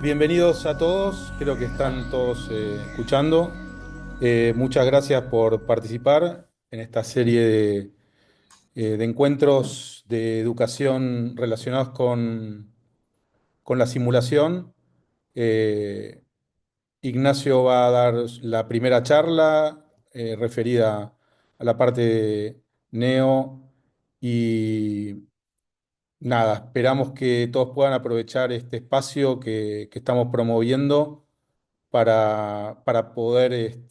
Bienvenidos a todos, creo que están todos escuchando. Muchas gracias por participar en esta serie de encuentros de educación relacionados con la simulación. Eh, Ignacio va a dar la primera charla referida a la parte de Neo y nada, esperamos que todos puedan aprovechar este espacio que estamos promoviendo para poder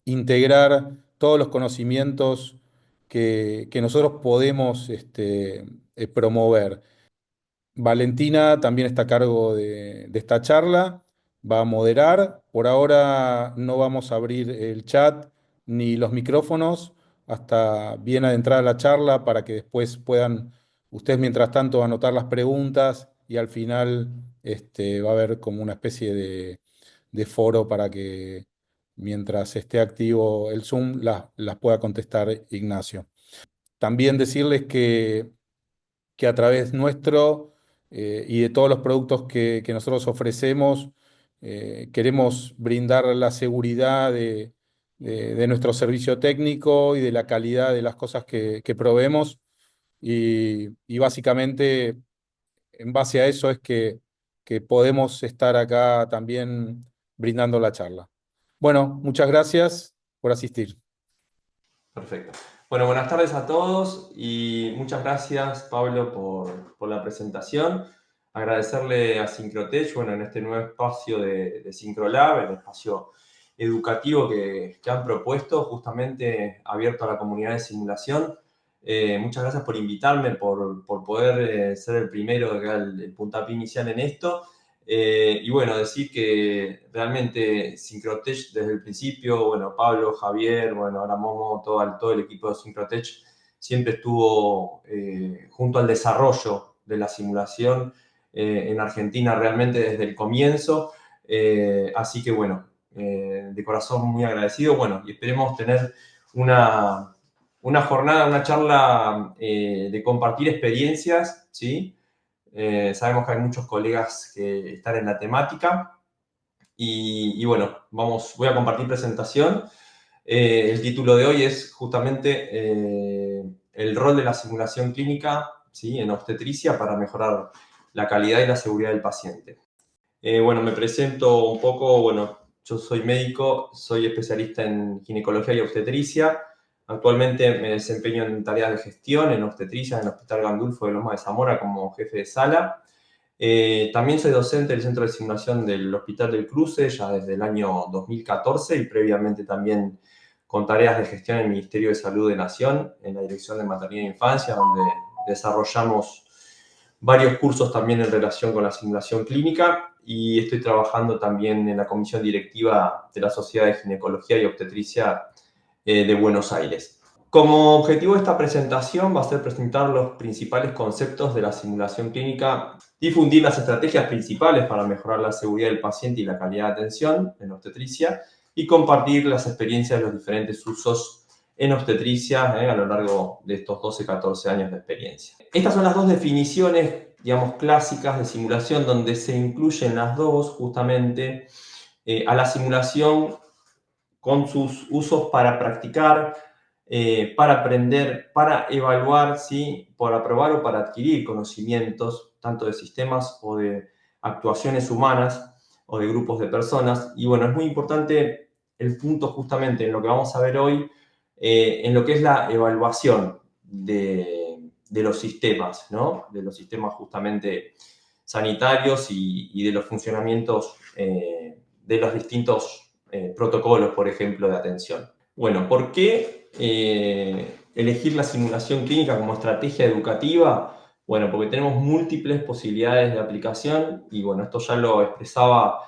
integrar todos los conocimientos que nosotros podemos promover. Valentina también está a cargo de esta charla, va a moderar. Por ahora no vamos a abrir el chat ni los micrófonos hasta bien adentrada la charla para que después puedan ustedes mientras tanto anotar las preguntas y al final va a haber como una especie de foro para que mientras esté activo el Zoom las pueda contestar Ignacio. También decirles que a través nuestro y de todos los productos que nosotros ofrecemos, queremos brindar la seguridad de nuestro servicio técnico y de la calidad de las cosas que proveemos. Y básicamente, en base a eso es que podemos estar acá también brindando la charla. Bueno, muchas gracias por asistir. Perfecto. Bueno, buenas tardes a todos y muchas gracias, Pablo, por la presentación. Agradecerle a Syncrotech, bueno, en este nuevo espacio de SyncroLab, el espacio educativo que han propuesto, justamente abierto a la comunidad de simulación. Muchas gracias por invitarme, por poder ser el primero que haga el puntapié inicial en esto. Y bueno, decir que realmente Syncrotech desde el principio, bueno, Pablo, Javier, bueno, ahora Momo, todo el equipo de Syncrotech siempre estuvo junto al desarrollo de la simulación en Argentina realmente desde el comienzo. Así que bueno, de corazón muy agradecido. Bueno, y esperemos tener una jornada, una charla de compartir experiencias, ¿sí? Sabemos que hay muchos colegas que están en la temática y bueno, voy a compartir presentación. El título de hoy es justamente el rol de la simulación clínica, ¿sí?, en obstetricia para mejorar la calidad y la seguridad del paciente. Bueno, me presento un poco, bueno, yo soy médico, soy especialista en ginecología y obstetricia. Actualmente me desempeño en tareas de gestión en obstetricia en el Hospital Gandulfo de Loma de Zamora como jefe de sala. También soy docente del Centro de Simulación del Hospital del Cruce ya desde el año 2014 y previamente también con tareas de gestión en el Ministerio de Salud de Nación, en la Dirección de Maternidad e Infancia, donde desarrollamos varios cursos también en relación con la simulación clínica y estoy trabajando también en la comisión directiva de la Sociedad de Ginecología y Obstetricia de Buenos Aires. Como objetivo de esta presentación va a ser presentar los principales conceptos de la simulación clínica, difundir las estrategias principales para mejorar la seguridad del paciente y la calidad de atención en obstetricia y compartir las experiencias de los diferentes usos en obstetricia a lo largo de estos 12-14 años de experiencia. Estas son las dos definiciones, digamos, clásicas de simulación donde se incluyen las dos justamente a la simulación con sus usos para practicar, para aprender, para evaluar, ¿sí?, para probar o para adquirir conocimientos, tanto de sistemas o de actuaciones humanas o de grupos de personas. Y bueno, es muy importante el punto justamente en lo que vamos a ver hoy, en lo que es la evaluación de los sistemas, ¿no? De los sistemas justamente sanitarios y de los funcionamientos de los distintos protocolos, por ejemplo, de atención. Bueno, ¿por qué elegir la simulación clínica como estrategia educativa? Bueno, porque tenemos múltiples posibilidades de aplicación y bueno, esto ya lo expresaba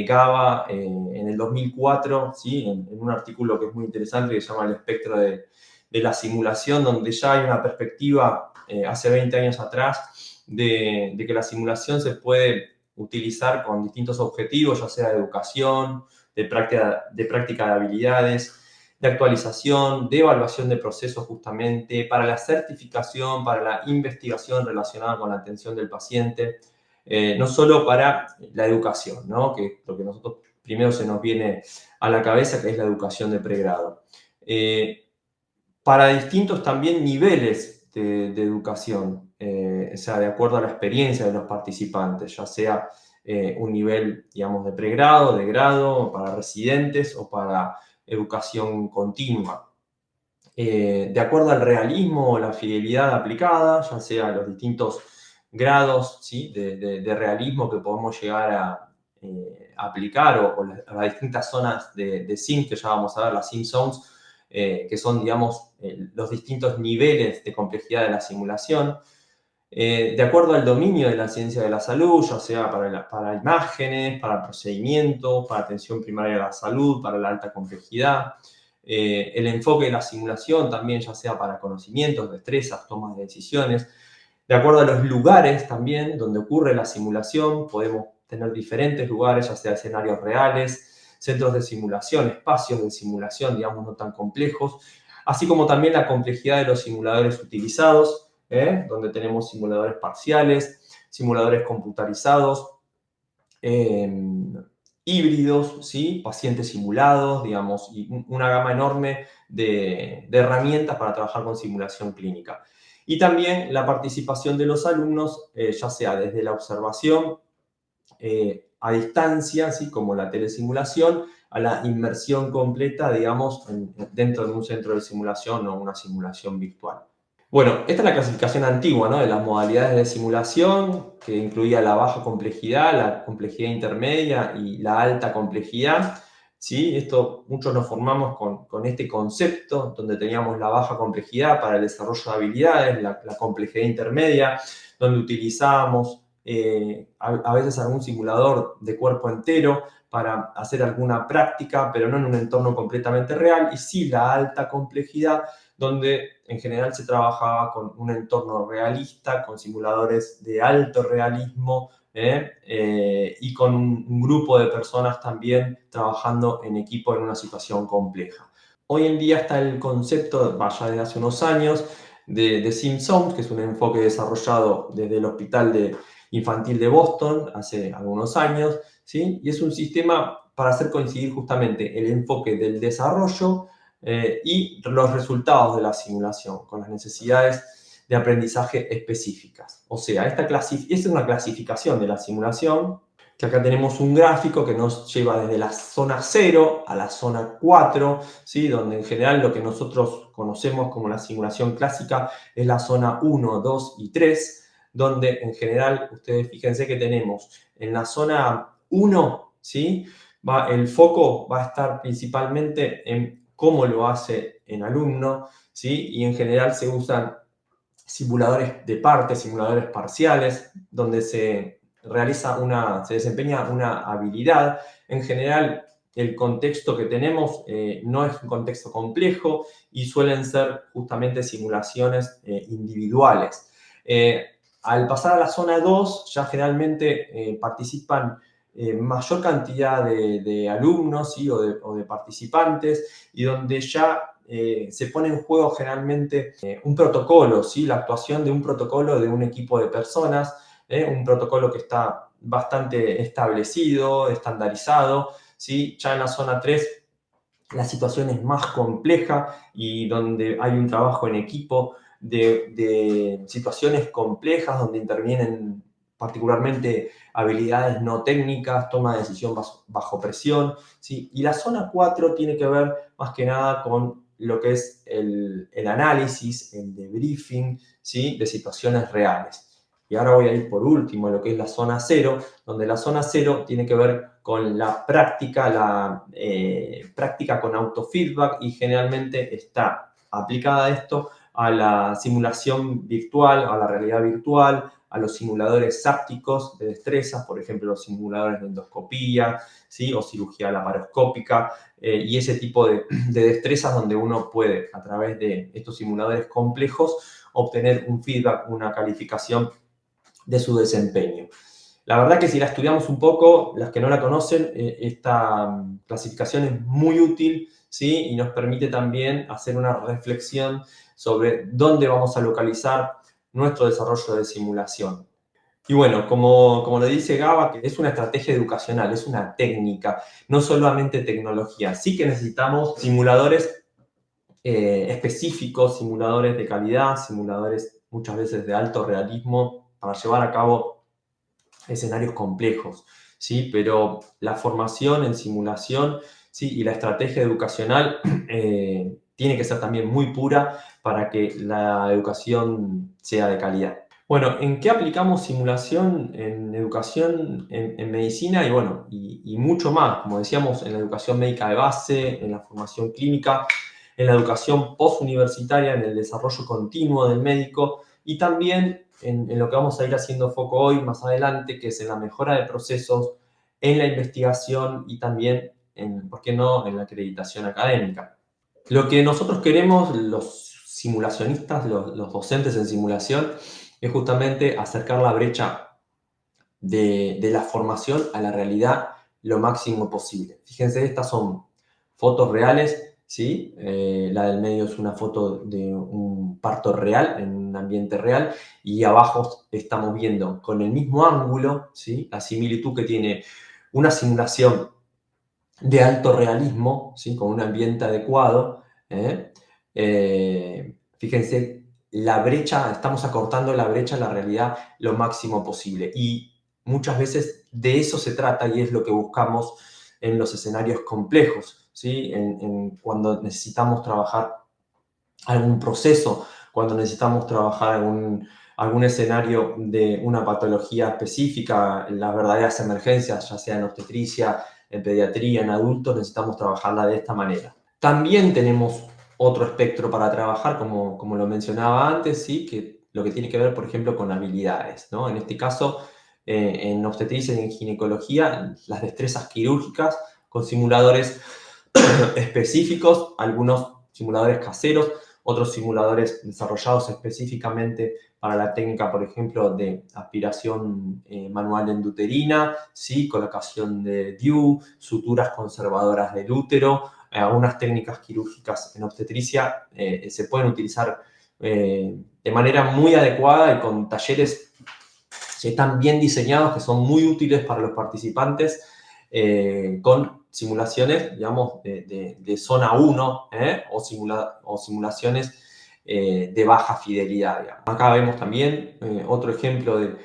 Gaba en el 2004, ¿sí?, en un artículo que es muy interesante que se llama El espectro de la simulación, donde ya hay una perspectiva hace 20 años atrás de que la simulación se puede utilizar con distintos objetivos, ya sea de educación, de práctica de habilidades, de actualización, de evaluación de procesos justamente, para la certificación, para la investigación relacionada con la atención del paciente. no solo para la educación, ¿no? Que lo que nosotros primero se nos viene a la cabeza, que es la educación de pregrado. Para distintos también niveles de educación, o sea, de acuerdo a la experiencia de los participantes, ya sea un nivel, digamos, de pregrado, de grado, para residentes o para educación continua. De acuerdo al realismo o la fidelidad aplicada, ya sea los distintos grados, ¿sí?, de realismo que podemos llegar a aplicar o las distintas zonas de SIM, que ya vamos a ver, las SIM Zones, que son, digamos, los distintos niveles de complejidad de la simulación. De acuerdo al dominio de la ciencia de la salud, ya sea para imágenes, para procedimientos, para atención primaria de la salud, para la alta complejidad. El enfoque de la simulación también, ya sea para conocimientos, destrezas, tomas de decisiones. De acuerdo a los lugares también donde ocurre la simulación, podemos tener diferentes lugares, ya sea escenarios reales, centros de simulación, espacios de simulación, digamos, no tan complejos, así como también la complejidad de los simuladores utilizados, donde tenemos simuladores parciales, simuladores computarizados, híbridos, ¿sí?, pacientes simulados, digamos, y una gama enorme de herramientas para trabajar con simulación clínica. Y también la participación de los alumnos, ya sea desde la observación a distancia, ¿sí?, como la telesimulación, a la inmersión completa, digamos, dentro de un centro de simulación o una simulación virtual. Bueno, esta es la clasificación antigua, ¿no?, de las modalidades de simulación, que incluía la baja complejidad, la complejidad intermedia y la alta complejidad. ¿Sí? Esto, muchos nos formamos con este concepto, donde teníamos la baja complejidad para el desarrollo de habilidades, la complejidad intermedia, donde utilizábamos a veces algún simulador de cuerpo entero para hacer alguna práctica, pero no en un entorno completamente real, y sí la alta complejidad, donde en general se trabajaba con un entorno realista, con simuladores de alto realismo, y con un grupo de personas también trabajando en equipo en una situación compleja. Hoy en día está el concepto, vaya desde hace unos años, de SimZones, que es un enfoque desarrollado desde el Hospital Infantil de Boston hace algunos años, ¿sí? Y es un sistema para hacer coincidir justamente el enfoque del desarrollo y los resultados de la simulación con las necesidades de aprendizaje específicas. O sea, esta es una clasificación de la simulación, que acá tenemos un gráfico que nos lleva desde la zona 0 a la zona 4, ¿sí?, donde en general lo que nosotros conocemos como la simulación clásica es la zona 1, 2 y 3, donde en general, ustedes fíjense que tenemos en la zona 1, ¿sí?, el foco va a estar principalmente en cómo lo hace el alumno, ¿sí?, y en general se usan simuladores de partes, simuladores parciales, donde se desempeña una habilidad. En general, el contexto que tenemos no es un contexto complejo y suelen ser justamente simulaciones individuales. Al pasar a la zona 2, ya generalmente participan mayor cantidad de alumnos, ¿sí?, o de participantes, y donde ya se pone en juego generalmente un protocolo, ¿sí?, la actuación de un protocolo de un equipo de personas, un protocolo que está bastante establecido, estandarizado, ¿sí? Ya en la zona 3 la situación es más compleja y donde hay un trabajo en equipo de situaciones complejas donde intervienen particularmente habilidades no técnicas, toma de decisión bajo presión, ¿sí? Y la zona 4 tiene que ver más que nada con lo que es el análisis, el debriefing, ¿sí?, de situaciones reales. Y ahora voy a ir por último a lo que es la zona 0, donde la zona 0 tiene que ver con la práctica con autofeedback, y generalmente está aplicada esto a la simulación virtual, a la realidad virtual, a los simuladores hápticos de destrezas, por ejemplo, los simuladores de endoscopía, ¿sí?, o cirugía laparoscópica, y ese tipo de destrezas donde uno puede, a través de estos simuladores complejos, obtener un feedback, una calificación de su desempeño. La verdad que si la estudiamos un poco, las que no la conocen, esta clasificación es muy útil, ¿sí?, y nos permite también hacer una reflexión sobre dónde vamos a localizar nuestro desarrollo de simulación. Y bueno, como le dice Gaba, que es una estrategia educacional, es una técnica, no solamente tecnología. Sí que necesitamos simuladores específicos, simuladores de calidad, simuladores muchas veces de alto realismo para llevar a cabo escenarios complejos, ¿sí? Pero la formación en simulación, ¿sí? Y la estrategia educacional tiene que ser también muy pura para que la educación sea de calidad. Bueno, ¿en qué aplicamos simulación en educación, en medicina? Y bueno, y mucho más, como decíamos, en la educación médica de base, en la formación clínica, en la educación postuniversitaria, en el desarrollo continuo del médico y también en lo que vamos a ir haciendo foco hoy, más adelante, que es en la mejora de procesos, en la investigación y también, ¿por qué no?, en la acreditación académica. Lo que nosotros queremos, los simulacionistas, los docentes en simulación, es justamente acercar la brecha de la formación a la realidad lo máximo posible. Fíjense, estas son fotos reales, ¿sí? La del medio es una foto de un parto real, en un ambiente real, y abajo estamos viendo con el mismo ángulo, ¿sí? La similitud que tiene una simulación de alto realismo, ¿sí? Con un ambiente adecuado. Fíjense, la brecha, estamos acortando la brecha a la realidad lo máximo posible. Y muchas veces de eso se trata y es lo que buscamos en los escenarios complejos, ¿sí? Cuando necesitamos trabajar algún proceso, cuando necesitamos trabajar algún escenario de una patología específica, las verdaderas emergencias, ya sea en obstetricia, en pediatría, en adultos, necesitamos trabajarla de esta manera. También tenemos otro espectro para trabajar, como lo mencionaba antes, ¿sí? Que lo que tiene que ver, por ejemplo, con habilidades, ¿no? En este caso, en obstetricia y en ginecología, las destrezas quirúrgicas con simuladores específicos, algunos simuladores caseros, otros simuladores desarrollados específicamente para la técnica, por ejemplo, de aspiración manual endouterina, ¿sí? Colocación de DIU, suturas conservadoras del útero, algunas técnicas quirúrgicas en obstetricia se pueden utilizar de manera muy adecuada y con talleres que están bien diseñados, que son muy útiles para los participantes, con simulaciones, digamos, de zona 1 o simulaciones de baja fidelidad. Digamos. Acá vemos también otro ejemplo de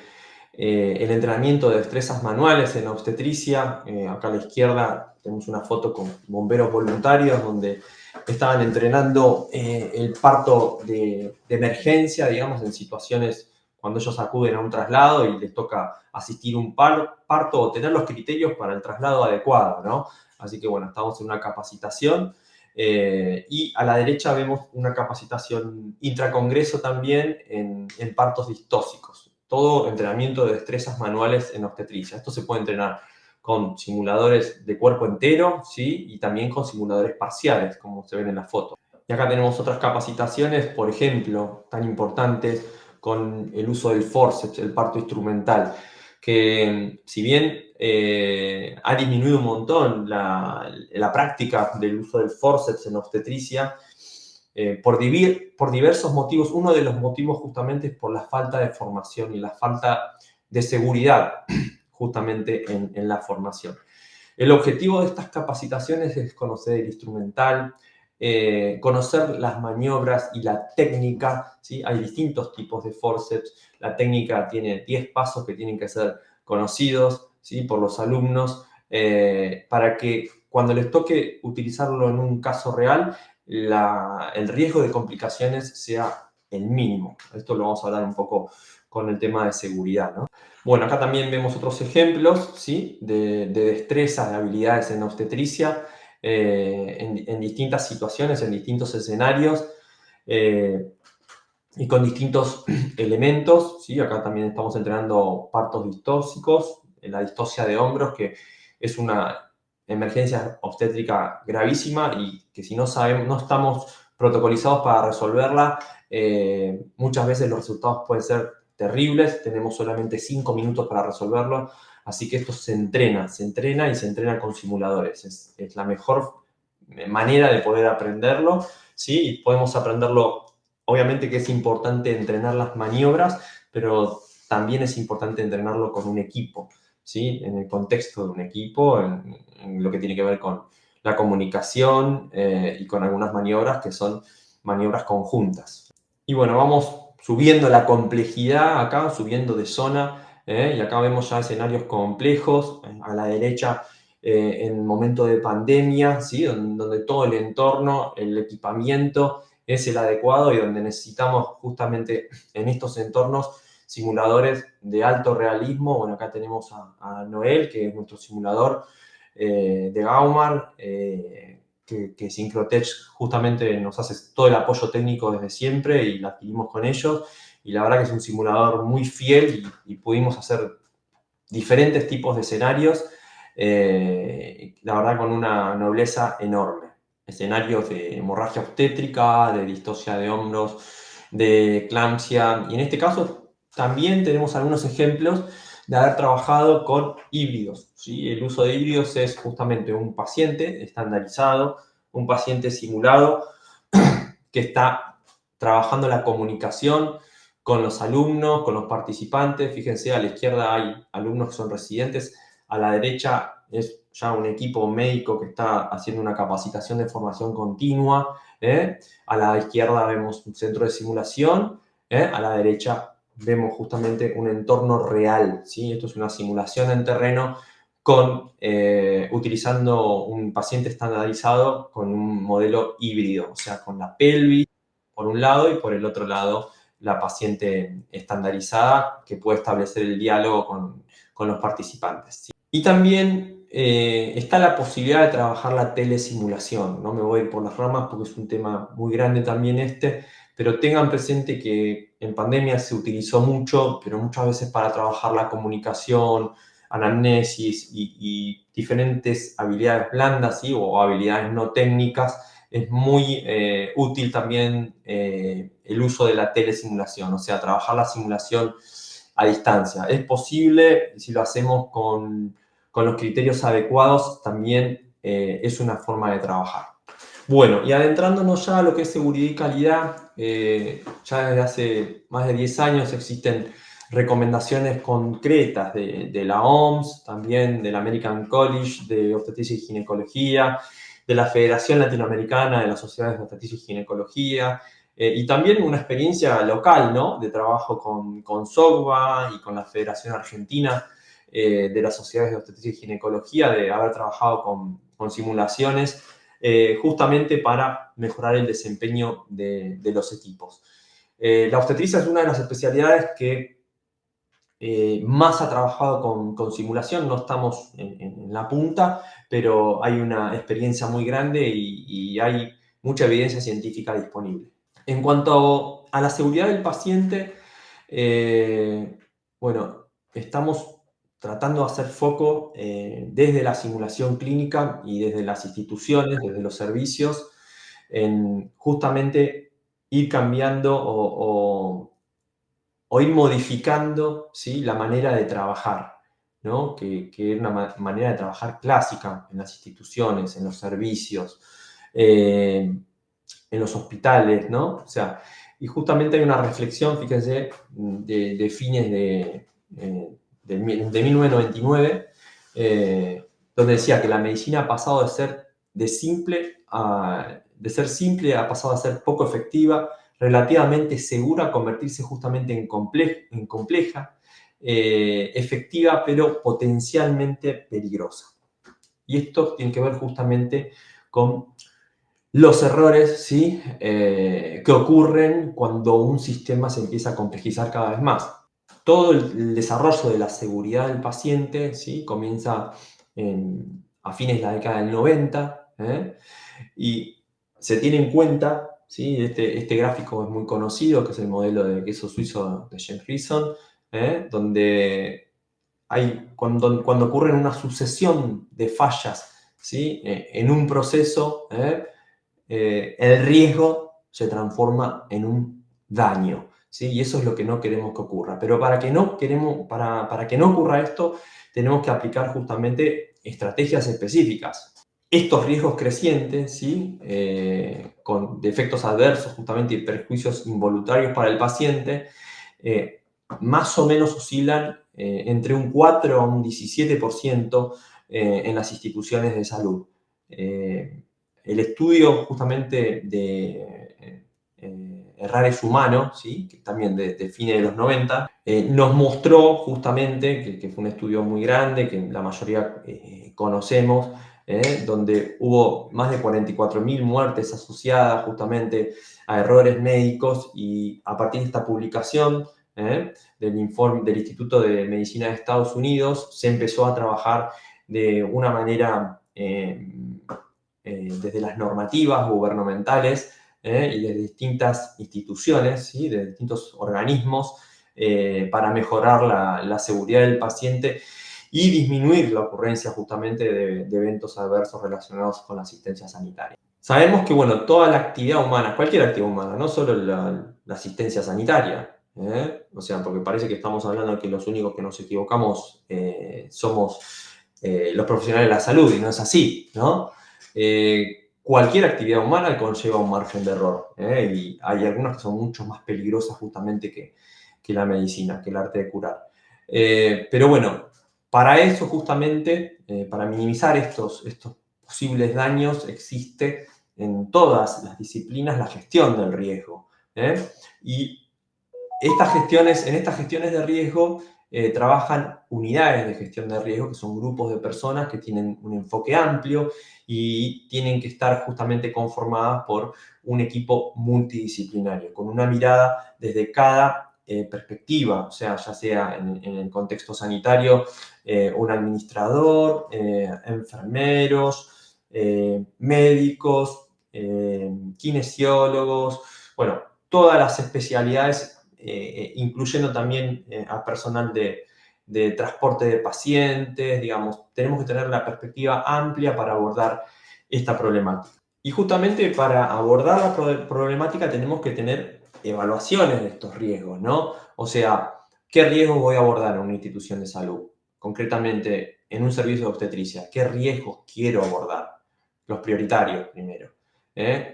el entrenamiento de destrezas manuales en obstetricia. Acá a la izquierda tenemos una foto con bomberos voluntarios donde estaban entrenando el parto de emergencia, digamos, en situaciones cuando ellos acuden a un traslado y les toca asistir a un parto o tener los criterios para el traslado adecuado, ¿no? Así que bueno, estamos en una capacitación y a la derecha vemos una capacitación intracongreso también en partos distóxicos. Todo entrenamiento de destrezas manuales en obstetricia. Esto se puede entrenar con simuladores de cuerpo entero, ¿sí? Y también con simuladores parciales, como se ven en la foto. Y acá tenemos otras capacitaciones, por ejemplo, tan importantes, con el uso del forceps, el parto instrumental, que si bien ha disminuido un montón la práctica del uso del forceps en obstetricia, por diversos motivos. Uno de los motivos justamente es por la falta de formación y la falta de seguridad justamente en la formación. El objetivo de estas capacitaciones es conocer el instrumental, conocer las maniobras y la técnica, ¿sí? Hay distintos tipos de forceps. La técnica tiene 10 pasos que tienen que ser conocidos, ¿sí? Por los alumnos para que cuando les toque utilizarlo en un caso real, el riesgo de complicaciones sea el mínimo. Esto lo vamos a hablar un poco con el tema de seguridad, ¿no? Bueno, acá también vemos otros ejemplos, ¿sí? de destrezas, de habilidades en obstetricia, en distintas situaciones, en distintos escenarios y con distintos elementos, ¿sí? Acá también estamos entrenando partos distóxicos, la distosia de hombros, que es una emergencia obstétrica gravísima y que si no sabemos, no estamos protocolizados para resolverla, muchas veces los resultados pueden ser terribles, tenemos solamente 5 minutos para resolverlo, así que esto se entrena y se entrena con simuladores. Es la mejor manera de poder aprenderlo, ¿sí? Y podemos aprenderlo, obviamente que es importante entrenar las maniobras, pero también es importante entrenarlo con un equipo, ¿sí? En el contexto de un equipo, en lo que tiene que ver con la comunicación y con algunas maniobras que son maniobras conjuntas. Y bueno, vamos subiendo la complejidad acá, subiendo de zona, y acá vemos ya escenarios complejos. A la derecha, en momento de pandemia, ¿sí? Donde todo el entorno, el equipamiento es el adecuado y donde necesitamos justamente en estos entornos simuladores de alto realismo. Bueno, acá tenemos a Noel, que es nuestro simulador de Gaumar, que Syncrotech justamente nos hace todo el apoyo técnico desde siempre y la adquirimos con ellos. Y la verdad que es un simulador muy fiel y pudimos hacer diferentes tipos de escenarios, la verdad con una nobleza enorme. Escenarios de hemorragia obstétrica, de distosia de hombros, de eclampsia, y en este caso también tenemos algunos ejemplos de haber trabajado con híbridos, ¿sí? El uso de híbridos es justamente un paciente estandarizado, un paciente simulado que está trabajando la comunicación con los alumnos, con los participantes. Fíjense, a la izquierda hay alumnos que son residentes, a la derecha es ya un equipo médico que está haciendo una capacitación de formación continua. A la izquierda vemos un centro de simulación, a la derecha vemos justamente un entorno real, ¿sí? Esto es una simulación en terreno utilizando un paciente estandarizado con un modelo híbrido, o sea, con la pelvis por un lado y por el otro lado la paciente estandarizada que puede establecer el diálogo con los participantes, ¿sí? Y también está la posibilidad de trabajar la telesimulación. No me voy a ir por las ramas porque es un tema muy grande también pero tengan presente que en pandemia se utilizó mucho, pero muchas veces para trabajar la comunicación, anamnesis y diferentes habilidades blandas, ¿sí? O habilidades no técnicas, es muy útil también el uso de la telesimulación, o sea, trabajar la simulación a distancia. Es posible, si lo hacemos con los criterios adecuados, también es una forma de trabajar. Bueno, y adentrándonos ya a lo que es seguridad y calidad, ya desde hace más de 10 años existen recomendaciones concretas de la OMS, también del American College de Obstetricia y Ginecología, de la Federación Latinoamericana de las Sociedades de Obstetricia y Ginecología, y también una experiencia local, ¿no? De trabajo con SOGBA y con la Federación Argentina de las Sociedades de Obstetricia y Ginecología, de haber trabajado con simulaciones justamente para mejorar el desempeño de los equipos. La obstetricia es una de las especialidades que más ha trabajado con simulación, no estamos en la punta, pero hay una experiencia muy grande y hay mucha evidencia científica disponible. En cuanto a la seguridad del paciente, bueno, estamos tratando de hacer foco desde la simulación clínica y desde las instituciones, desde los servicios, en justamente ir cambiando o ir modificando, ¿sí? La manera de trabajar, ¿no? Que es una manera de trabajar clásica en las instituciones, en los servicios, en los hospitales, ¿no? O sea, y justamente hay una reflexión, fíjense, de fines de 1999, donde decía que la medicina ha pasado de ser simple ha pasado a ser poco efectiva, relativamente segura, a convertirse justamente en compleja, efectiva, pero potencialmente peligrosa. Y esto tiene que ver justamente con los errores, ¿sí? Que ocurren cuando un sistema se empieza a complejizar cada vez más. Todo el desarrollo de la seguridad del paciente, ¿sí? Comienza a fines de la década del 90, y se tiene en cuenta, ¿sí? Este gráfico es muy conocido, que es el modelo de queso suizo de James Reason, donde cuando ocurren una sucesión de fallas, ¿sí? En un proceso, el riesgo se transforma en un daño, ¿sí? Y eso es lo que no queremos que ocurra. Pero para que no ocurra esto, tenemos que aplicar justamente estrategias específicas. Estos riesgos crecientes, ¿sí? Con efectos adversos justamente y perjuicios involuntarios para el paciente, más o menos oscilan entre un 4 a un 17% en las instituciones de salud. El estudio justamente de errores humanos, ¿sí? Que también de fines de los 90, nos mostró justamente, que fue un estudio muy grande, que la mayoría conocemos, donde hubo más de 44.000 muertes asociadas justamente a errores médicos, y a partir de esta publicación del informe del Instituto de Medicina de Estados Unidos se empezó a trabajar de una manera desde las normativas gubernamentales y de distintas instituciones, ¿sí? De distintos organismos para mejorar la seguridad del paciente y disminuir la ocurrencia justamente de eventos adversos relacionados con la asistencia sanitaria. Sabemos que, bueno, toda la actividad humana, cualquier actividad humana, no solo la asistencia sanitaria, o sea, porque parece que estamos hablando de que los únicos que nos equivocamos somos los profesionales de la salud, y no es así, ¿no? Cualquier actividad humana conlleva un margen de error, y hay algunas que son mucho más peligrosas justamente que la medicina, que el arte de curar. Pero bueno, para eso justamente, para minimizar estos posibles daños, existe en todas las disciplinas la gestión del riesgo. Y en estas gestiones de riesgo trabajan unidades de gestión de riesgo, que son grupos de personas que tienen un enfoque amplio y tienen que estar justamente conformadas por un equipo multidisciplinario, con una mirada desde cada perspectiva, o sea, ya sea en el contexto sanitario, un administrador, enfermeros, médicos, kinesiólogos, bueno, todas las especialidades, incluyendo también a personal de transporte de pacientes, digamos, tenemos que tener la perspectiva amplia para abordar esta problemática. Y justamente para abordar la problemática tenemos que tener evaluaciones de estos riesgos, ¿no? O sea, ¿qué riesgos voy a abordar en una institución de salud? Concretamente, en un servicio de obstetricia, ¿qué riesgos quiero abordar? Los prioritarios primero.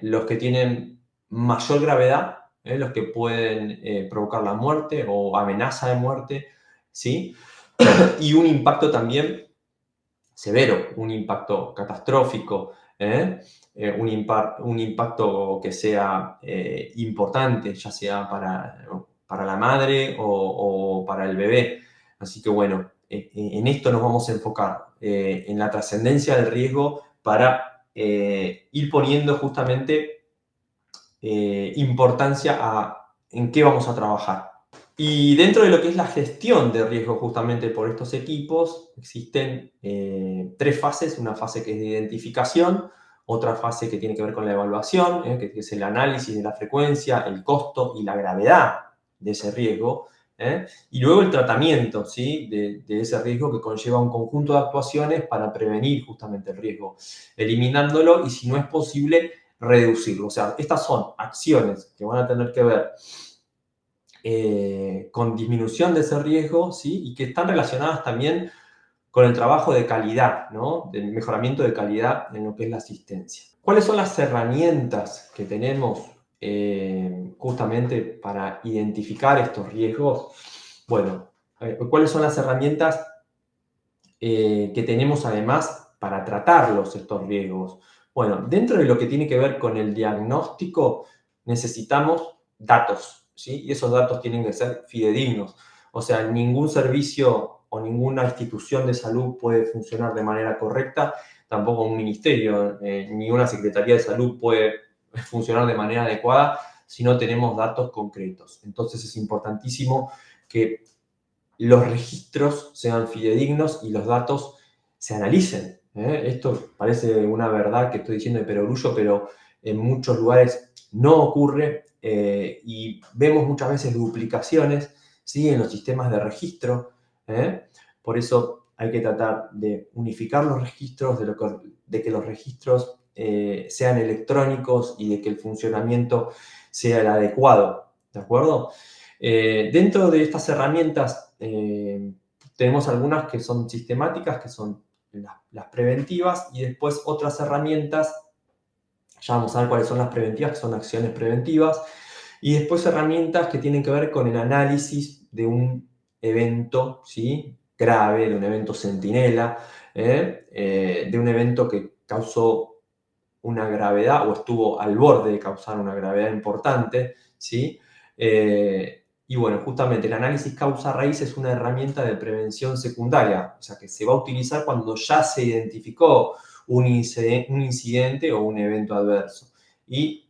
Los que tienen mayor gravedad, los que pueden provocar la muerte o amenaza de muerte, ¿sí? Y un impacto también severo, un impacto catastrófico, un impacto que sea importante, ya sea para la madre o para el bebé. Así que bueno, en esto nos vamos a enfocar, en la trascendencia del riesgo para ir poniendo justamente importancia en qué vamos a trabajar. Y dentro de lo que es la gestión de riesgo justamente por estos equipos, existen tres fases. Una fase que es de identificación, otra fase que tiene que ver con la evaluación, que es el análisis de la frecuencia, el costo y la gravedad de ese riesgo, y luego el tratamiento, ¿sí? de ese riesgo, que conlleva un conjunto de actuaciones para prevenir justamente el riesgo, eliminándolo y, si no es posible, reducirlo. O sea, estas son acciones que van a tener que ver con disminución de ese riesgo, ¿sí? Y que están relacionadas también con el trabajo de calidad, ¿no? Del mejoramiento de calidad en lo que es la asistencia. ¿Cuáles son las herramientas que tenemos justamente para identificar estos riesgos? Bueno, ¿cuáles son las herramientas que tenemos además para tratarlos, estos riesgos? Bueno, dentro de lo que tiene que ver con el diagnóstico, necesitamos datos, ¿sí? Y esos datos tienen que ser fidedignos. O sea, ningún servicio o ninguna institución de salud puede funcionar de manera correcta, tampoco un ministerio ni una secretaría de salud puede funcionar de manera adecuada si no tenemos datos concretos. Entonces es importantísimo que los registros sean fidedignos y los datos se analicen. Esto parece una verdad que estoy diciendo de perogrullo, pero en muchos lugares no ocurre, y vemos muchas veces duplicaciones, ¿sí? En los sistemas de registro. Por eso hay que tratar de unificar los registros, de que los registros sean electrónicos y de que el funcionamiento sea el adecuado. ¿De acuerdo? Dentro de estas herramientas tenemos algunas que son sistemáticas, que son las preventivas, y después otras herramientas, ya vamos a ver cuáles son las preventivas, que son acciones preventivas, Y después herramientas que tienen que ver con el análisis de un evento, ¿sí?, grave, de un evento centinela, de un evento que causó una gravedad o estuvo al borde de causar una gravedad importante, ¿sí? Y bueno, justamente el análisis causa-raíz es una herramienta de prevención secundaria, o sea, que se va a utilizar cuando ya se identificó un incidente o un evento adverso. Y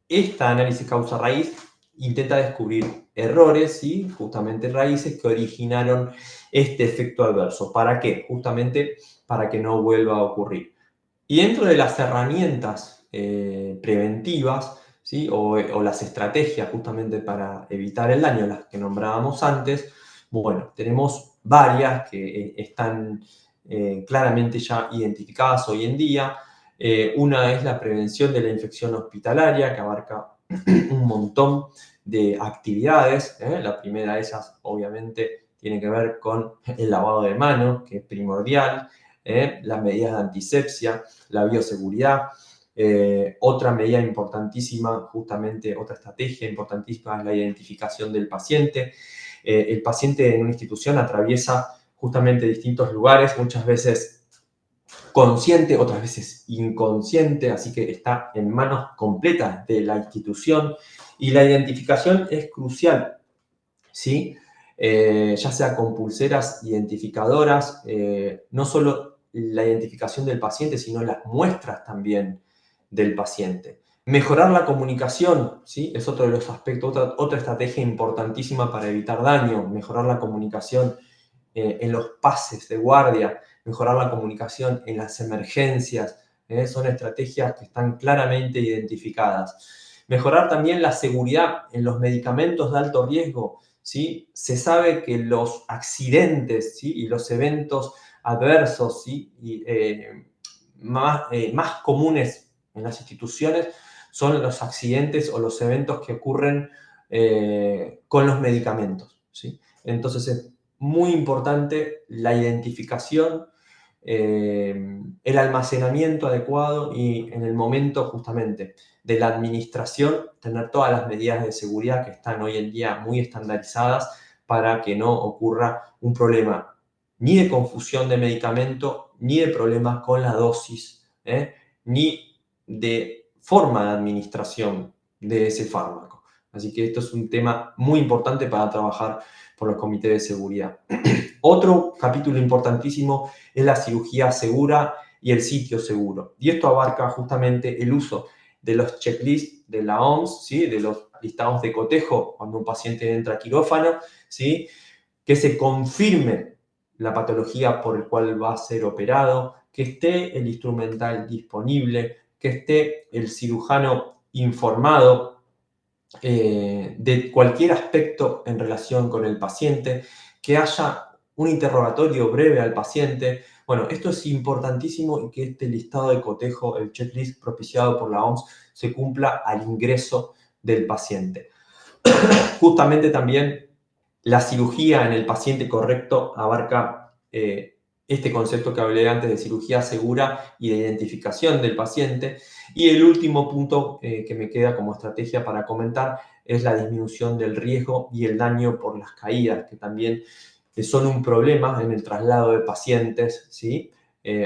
este análisis causa-raíz intenta descubrir errores, ¿sí?, justamente raíces que originaron este efecto adverso. ¿Para qué? Justamente para que no vuelva a ocurrir. Y dentro de las herramientas preventivas, ¿sí?, o las estrategias justamente para evitar el daño, las que nombrábamos antes, bueno, tenemos varias que están claramente ya identificadas hoy en día. Una es la prevención de la infección hospitalaria, que abarca un montón de actividades. La primera de esas, obviamente, tiene que ver con el lavado de manos, que es primordial, las medidas de antisepsia, la bioseguridad. Otra medida importantísima, justamente otra estrategia importantísima, es la identificación del paciente. El paciente en una institución atraviesa justamente distintos lugares, muchas veces consciente, otras veces inconsciente, así que está en manos completas de la institución y la identificación es crucial, ¿sí? Ya sea con pulseras identificadoras, no solo la identificación del paciente, sino las muestras también del paciente. Mejorar la comunicación, ¿sí?, es otro de los aspectos, otra estrategia importantísima para evitar daño, mejorar la comunicación en los pases de guardia, mejorar la comunicación en las emergencias, son estrategias que están claramente identificadas. Mejorar también la seguridad en los medicamentos de alto riesgo, ¿sí? Se sabe que los accidentes, ¿sí?, y los eventos adversos, ¿sí?, más comunes en las instituciones son los accidentes o los eventos que ocurren con los medicamentos, ¿sí? Entonces es muy importante la identificación, el almacenamiento adecuado y en el momento justamente de la administración tener todas las medidas de seguridad que están hoy en día muy estandarizadas para que no ocurra un problema ni de confusión de medicamento, ni de problemas con la dosis, ni de forma de administración de ese fármaco. Así que esto es un tema muy importante para trabajar por los comités de seguridad. Otro capítulo importantísimo es la cirugía segura y el sitio seguro. Y esto abarca justamente el uso de los checklists de la OMS, ¿sí?, de los listados de cotejo cuando un paciente entra a quirófano, ¿sí?, que se confirme la patología por el cual va a ser operado, que esté el instrumental disponible, que esté el cirujano informado de cualquier aspecto en relación con el paciente, que haya un interrogatorio breve al paciente. Bueno, esto es importantísimo y que este listado de cotejo, el checklist propiciado por la OMS, se cumpla al ingreso del paciente. Justamente también la cirugía en el paciente correcto abarca este concepto que hablé antes de cirugía segura y de identificación del paciente. Y el último punto que me queda como estrategia para comentar es la disminución del riesgo y el daño por las caídas, que también son un problema en el traslado de pacientes, ¿sí?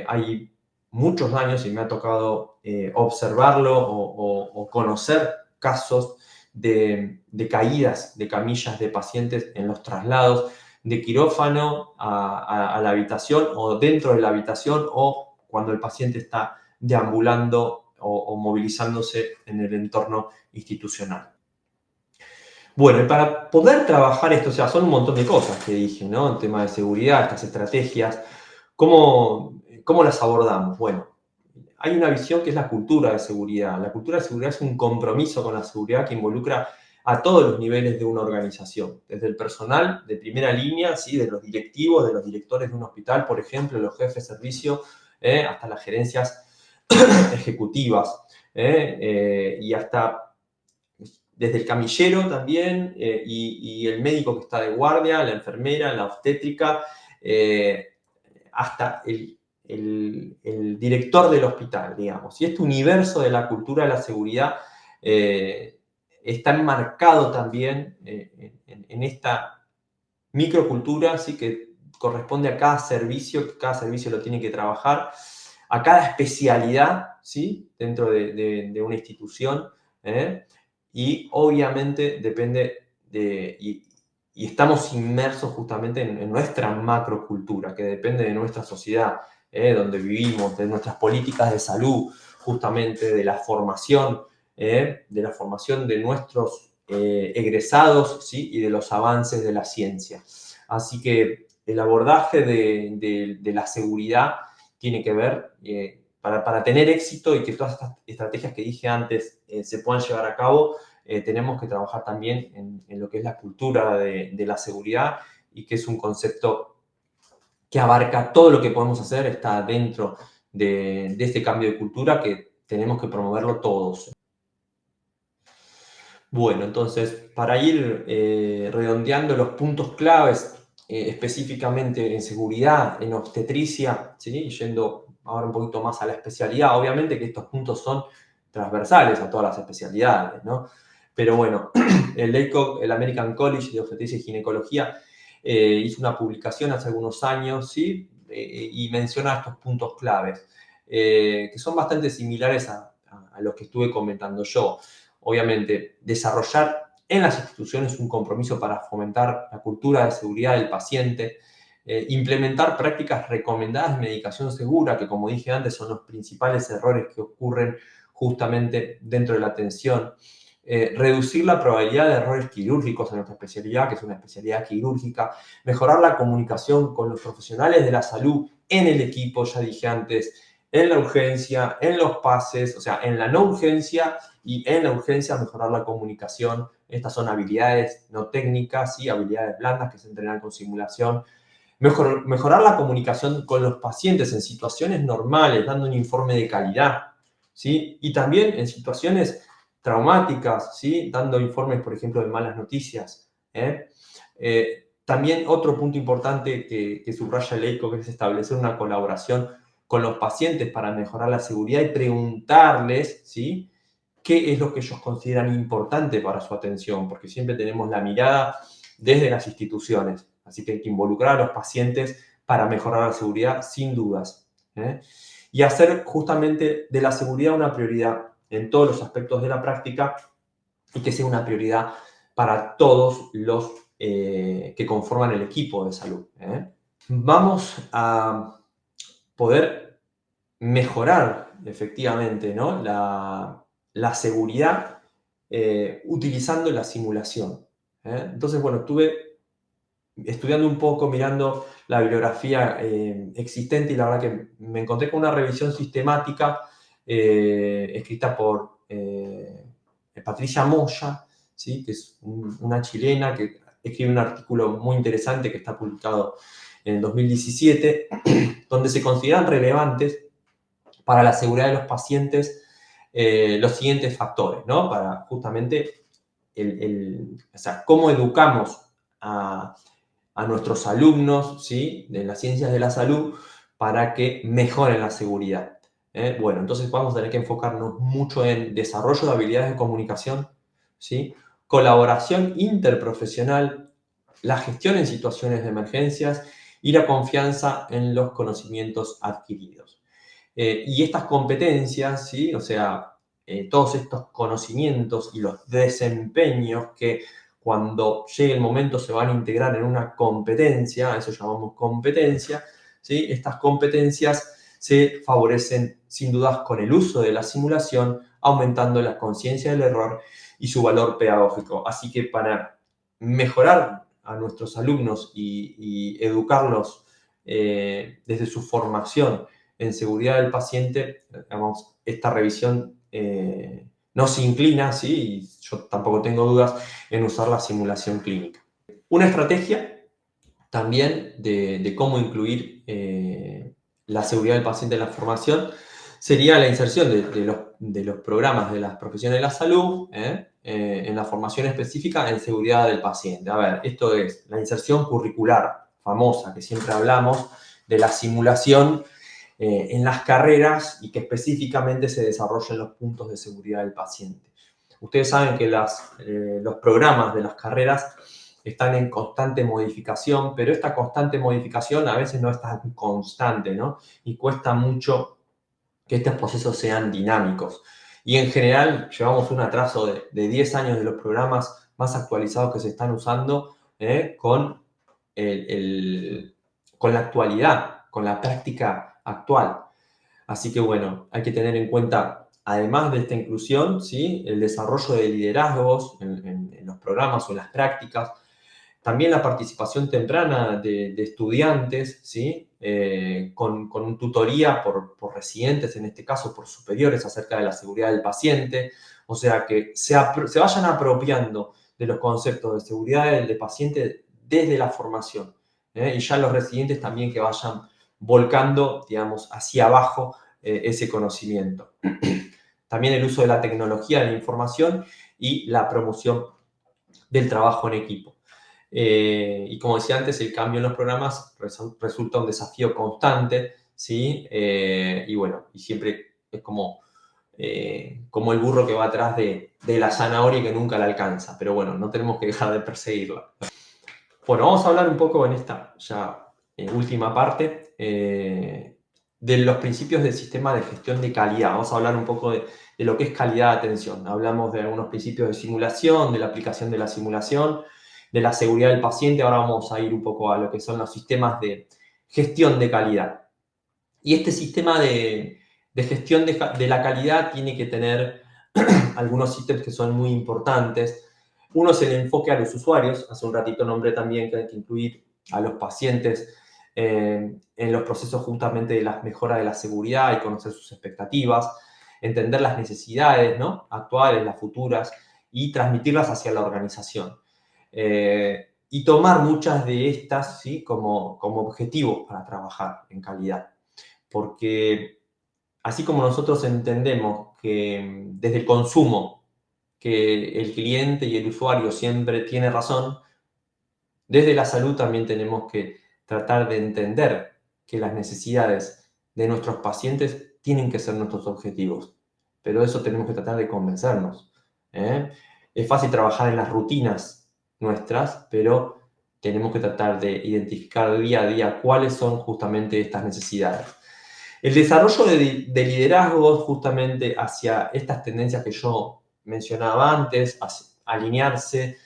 Hay muchos daños y me ha tocado observarlo o conocer casos de caídas de camillas de pacientes en los traslados de quirófano a la habitación o dentro de la habitación o cuando el paciente está deambulando o movilizándose en el entorno institucional. Bueno, y para poder trabajar esto, o sea, son un montón de cosas que dije, ¿no? El tema de seguridad, estas estrategias, ¿cómo las abordamos? Bueno, hay una visión que es la cultura de seguridad. La cultura de seguridad es un compromiso con la seguridad que involucra a todos los niveles de una organización, desde el personal de primera línea, ¿sí?, de los directivos, de los directores de un hospital, por ejemplo, los jefes de servicio, hasta las gerencias ejecutivas, y hasta desde el camillero también, y el médico que está de guardia, la enfermera, la obstétrica, hasta el director del hospital, digamos. Y este universo de la cultura de la seguridad está enmarcado también en esta microcultura, ¿sí? Que corresponde a cada servicio, que cada servicio lo tiene que trabajar, a cada especialidad, ¿sí? Dentro de una institución, y obviamente depende y estamos inmersos justamente en nuestra macrocultura, que depende de nuestra sociedad, donde vivimos, de nuestras políticas de salud, justamente de la formación de nuestros egresados, ¿sí? Y de los avances de la ciencia. Así que el abordaje de la seguridad tiene que ver, para tener éxito y que todas estas estrategias que dije antes se puedan llevar a cabo, tenemos que trabajar también en lo que es la cultura de la seguridad, y que es un concepto que abarca todo lo que podemos hacer, está dentro de este cambio de cultura que tenemos que promoverlo todos. Bueno, entonces, para ir redondeando los puntos claves, específicamente en seguridad, en obstetricia, ¿sí? Yendo ahora un poquito más a la especialidad, obviamente que estos puntos son transversales a todas las especialidades, ¿no? Pero bueno, el ACOG, el American College de Obstetricia y Ginecología, hizo una publicación hace algunos años, ¿sí? Y menciona estos puntos claves, que son bastante similares a los que estuve comentando yo. Obviamente, desarrollar en las instituciones un compromiso para fomentar la cultura de seguridad del paciente, implementar prácticas recomendadas de medicación segura, que como dije antes son los principales errores que ocurren justamente dentro de la atención, reducir la probabilidad de errores quirúrgicos en nuestra especialidad, que es una especialidad quirúrgica, mejorar la comunicación con los profesionales de la salud en el equipo, ya dije antes, en la urgencia, en los pases, o sea, en la no urgencia y en la urgencia mejorar la comunicación. Estas son habilidades no técnicas, ¿sí? Habilidades blandas que se entrenan con simulación. Mejorar la comunicación con los pacientes en situaciones normales, dando un informe de calidad, ¿sí? Y también en situaciones traumáticas, ¿sí? Dando informes, por ejemplo, de malas noticias. También otro punto importante que subraya el EICO, que es establecer una colaboración con los pacientes para mejorar la seguridad y preguntarles, ¿sí? Qué es lo que ellos consideran importante para su atención, porque siempre tenemos la mirada desde las instituciones, así que hay que involucrar a los pacientes para mejorar la seguridad sin dudas. Y hacer justamente de la seguridad una prioridad en todos los aspectos de la práctica, y que sea una prioridad para todos los que conforman el equipo de salud. Vamos a poder mejorar efectivamente, ¿no? la seguridad utilizando la simulación. Entonces, bueno, estuve estudiando un poco, mirando la bibliografía existente, y la verdad que me encontré con una revisión sistemática escrita por Patricia Moya, ¿sí? Que es una chilena que escribe un artículo muy interesante que está publicado en el 2017, donde se consideran relevantes para la seguridad de los pacientes los siguientes factores, ¿no? Para justamente o sea, cómo educamos a nuestros alumnos, ¿sí? De las ciencias de la salud para que mejoren la seguridad. Bueno, entonces vamos a tener que enfocarnos mucho en desarrollo de habilidades de comunicación, ¿sí? Colaboración interprofesional, la gestión en situaciones de emergencias y la confianza en los conocimientos adquiridos. Y estas competencias, ¿sí? O sea, todos estos conocimientos y los desempeños que cuando llegue el momento se van a integrar en una competencia, a eso llamamos competencia, ¿sí? Estas competencias se favorecen sin dudas con el uso de la simulación, aumentando la conciencia del error y su valor pedagógico. Así que para mejorar a nuestros alumnos y educarlos desde su formación en seguridad del paciente, digamos, esta revisión no se inclina, ¿sí? Y yo tampoco tengo dudas en usar la simulación clínica. Una estrategia también de cómo incluir la seguridad del paciente en la formación sería la inserción de los programas de las profesiones de la salud en la formación específica en seguridad del paciente. A ver, esto es la inserción curricular famosa que siempre hablamos, de la simulación en las carreras, y que específicamente se desarrollen los puntos de seguridad del paciente. Ustedes saben que los programas de las carreras están en constante modificación, pero esta constante modificación a veces no es tan constante, ¿no? Y cuesta mucho que estos procesos sean dinámicos. Y en general llevamos un atraso de 10 años de los programas más actualizados que se están usando con la actualidad, con la práctica actual. Así que bueno, hay que tener en cuenta, además de esta inclusión, ¿sí? El desarrollo de liderazgos en los programas o en las prácticas, también la participación temprana de estudiantes, ¿sí? Con tutoría por residentes, en este caso por superiores, acerca de la seguridad del paciente. O sea, que se vayan apropiando de los conceptos de seguridad del paciente desde la formación. Y ya los residentes también que vayan volcando, digamos, hacia abajo ese conocimiento. También el uso de la tecnología de la información y la promoción del trabajo en equipo. Y como decía antes, el cambio en los programas resulta un desafío constante, ¿sí? Y bueno, y siempre es como el burro que va atrás de la zanahoria y que nunca la alcanza. Pero bueno, no tenemos que dejar de perseguirla. Bueno, vamos a hablar un poco en esta ya última parte de los principios del sistema de gestión de calidad. Vamos a hablar un poco de lo que es calidad de atención. Hablamos de algunos principios de simulación, de la aplicación de la simulación, de la seguridad del paciente. Ahora vamos a ir un poco a lo que son los sistemas de gestión de calidad. Y este sistema de gestión de la calidad tiene que tener algunos ítems que son muy importantes. Uno es el enfoque a los usuarios. Hace un ratito nombré también que hay que incluir a los pacientes en los procesos justamente de la mejora de la seguridad y conocer sus expectativas, entender las necesidades, ¿no? Actuales, las futuras, y transmitirlas hacia la organización. Y tomar muchas de estas, ¿sí? como objetivo para trabajar en calidad. Porque así como nosotros entendemos que desde el consumo, que el cliente y el usuario siempre tiene razón, desde la salud también tenemos que tratar de entender que las necesidades de nuestros pacientes tienen que ser nuestros objetivos. Pero eso tenemos que tratar de convencernos. ¿eh? Es fácil trabajar en las rutinas nuestras, pero tenemos que tratar de identificar día a día cuáles son justamente estas necesidades. El desarrollo de liderazgos justamente hacia estas tendencias que yo mencionaba antes, alinearse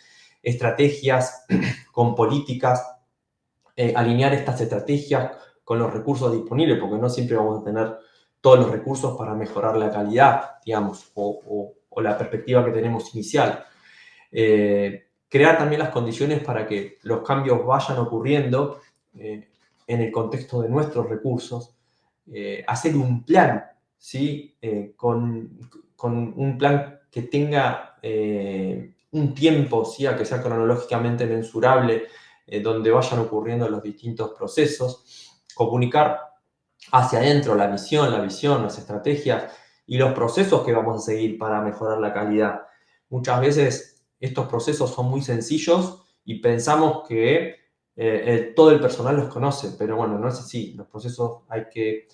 estrategias con políticas, alinear estas estrategias con los recursos disponibles, porque no siempre vamos a tener todos los recursos para mejorar la calidad, digamos, o la perspectiva que tenemos inicial. Crear también las condiciones para que los cambios vayan ocurriendo en el contexto de nuestros recursos. Hacer un plan, ¿sí? Con un plan que tenga un tiempo, ¿sí? A que sea cronológicamente mensurable, donde vayan ocurriendo los distintos procesos. Comunicar hacia adentro la misión, la visión, las estrategias y los procesos que vamos a seguir para mejorar la calidad. Muchas veces estos procesos son muy sencillos y pensamos que todo el personal los conoce, pero bueno, no es así. Los procesos hay que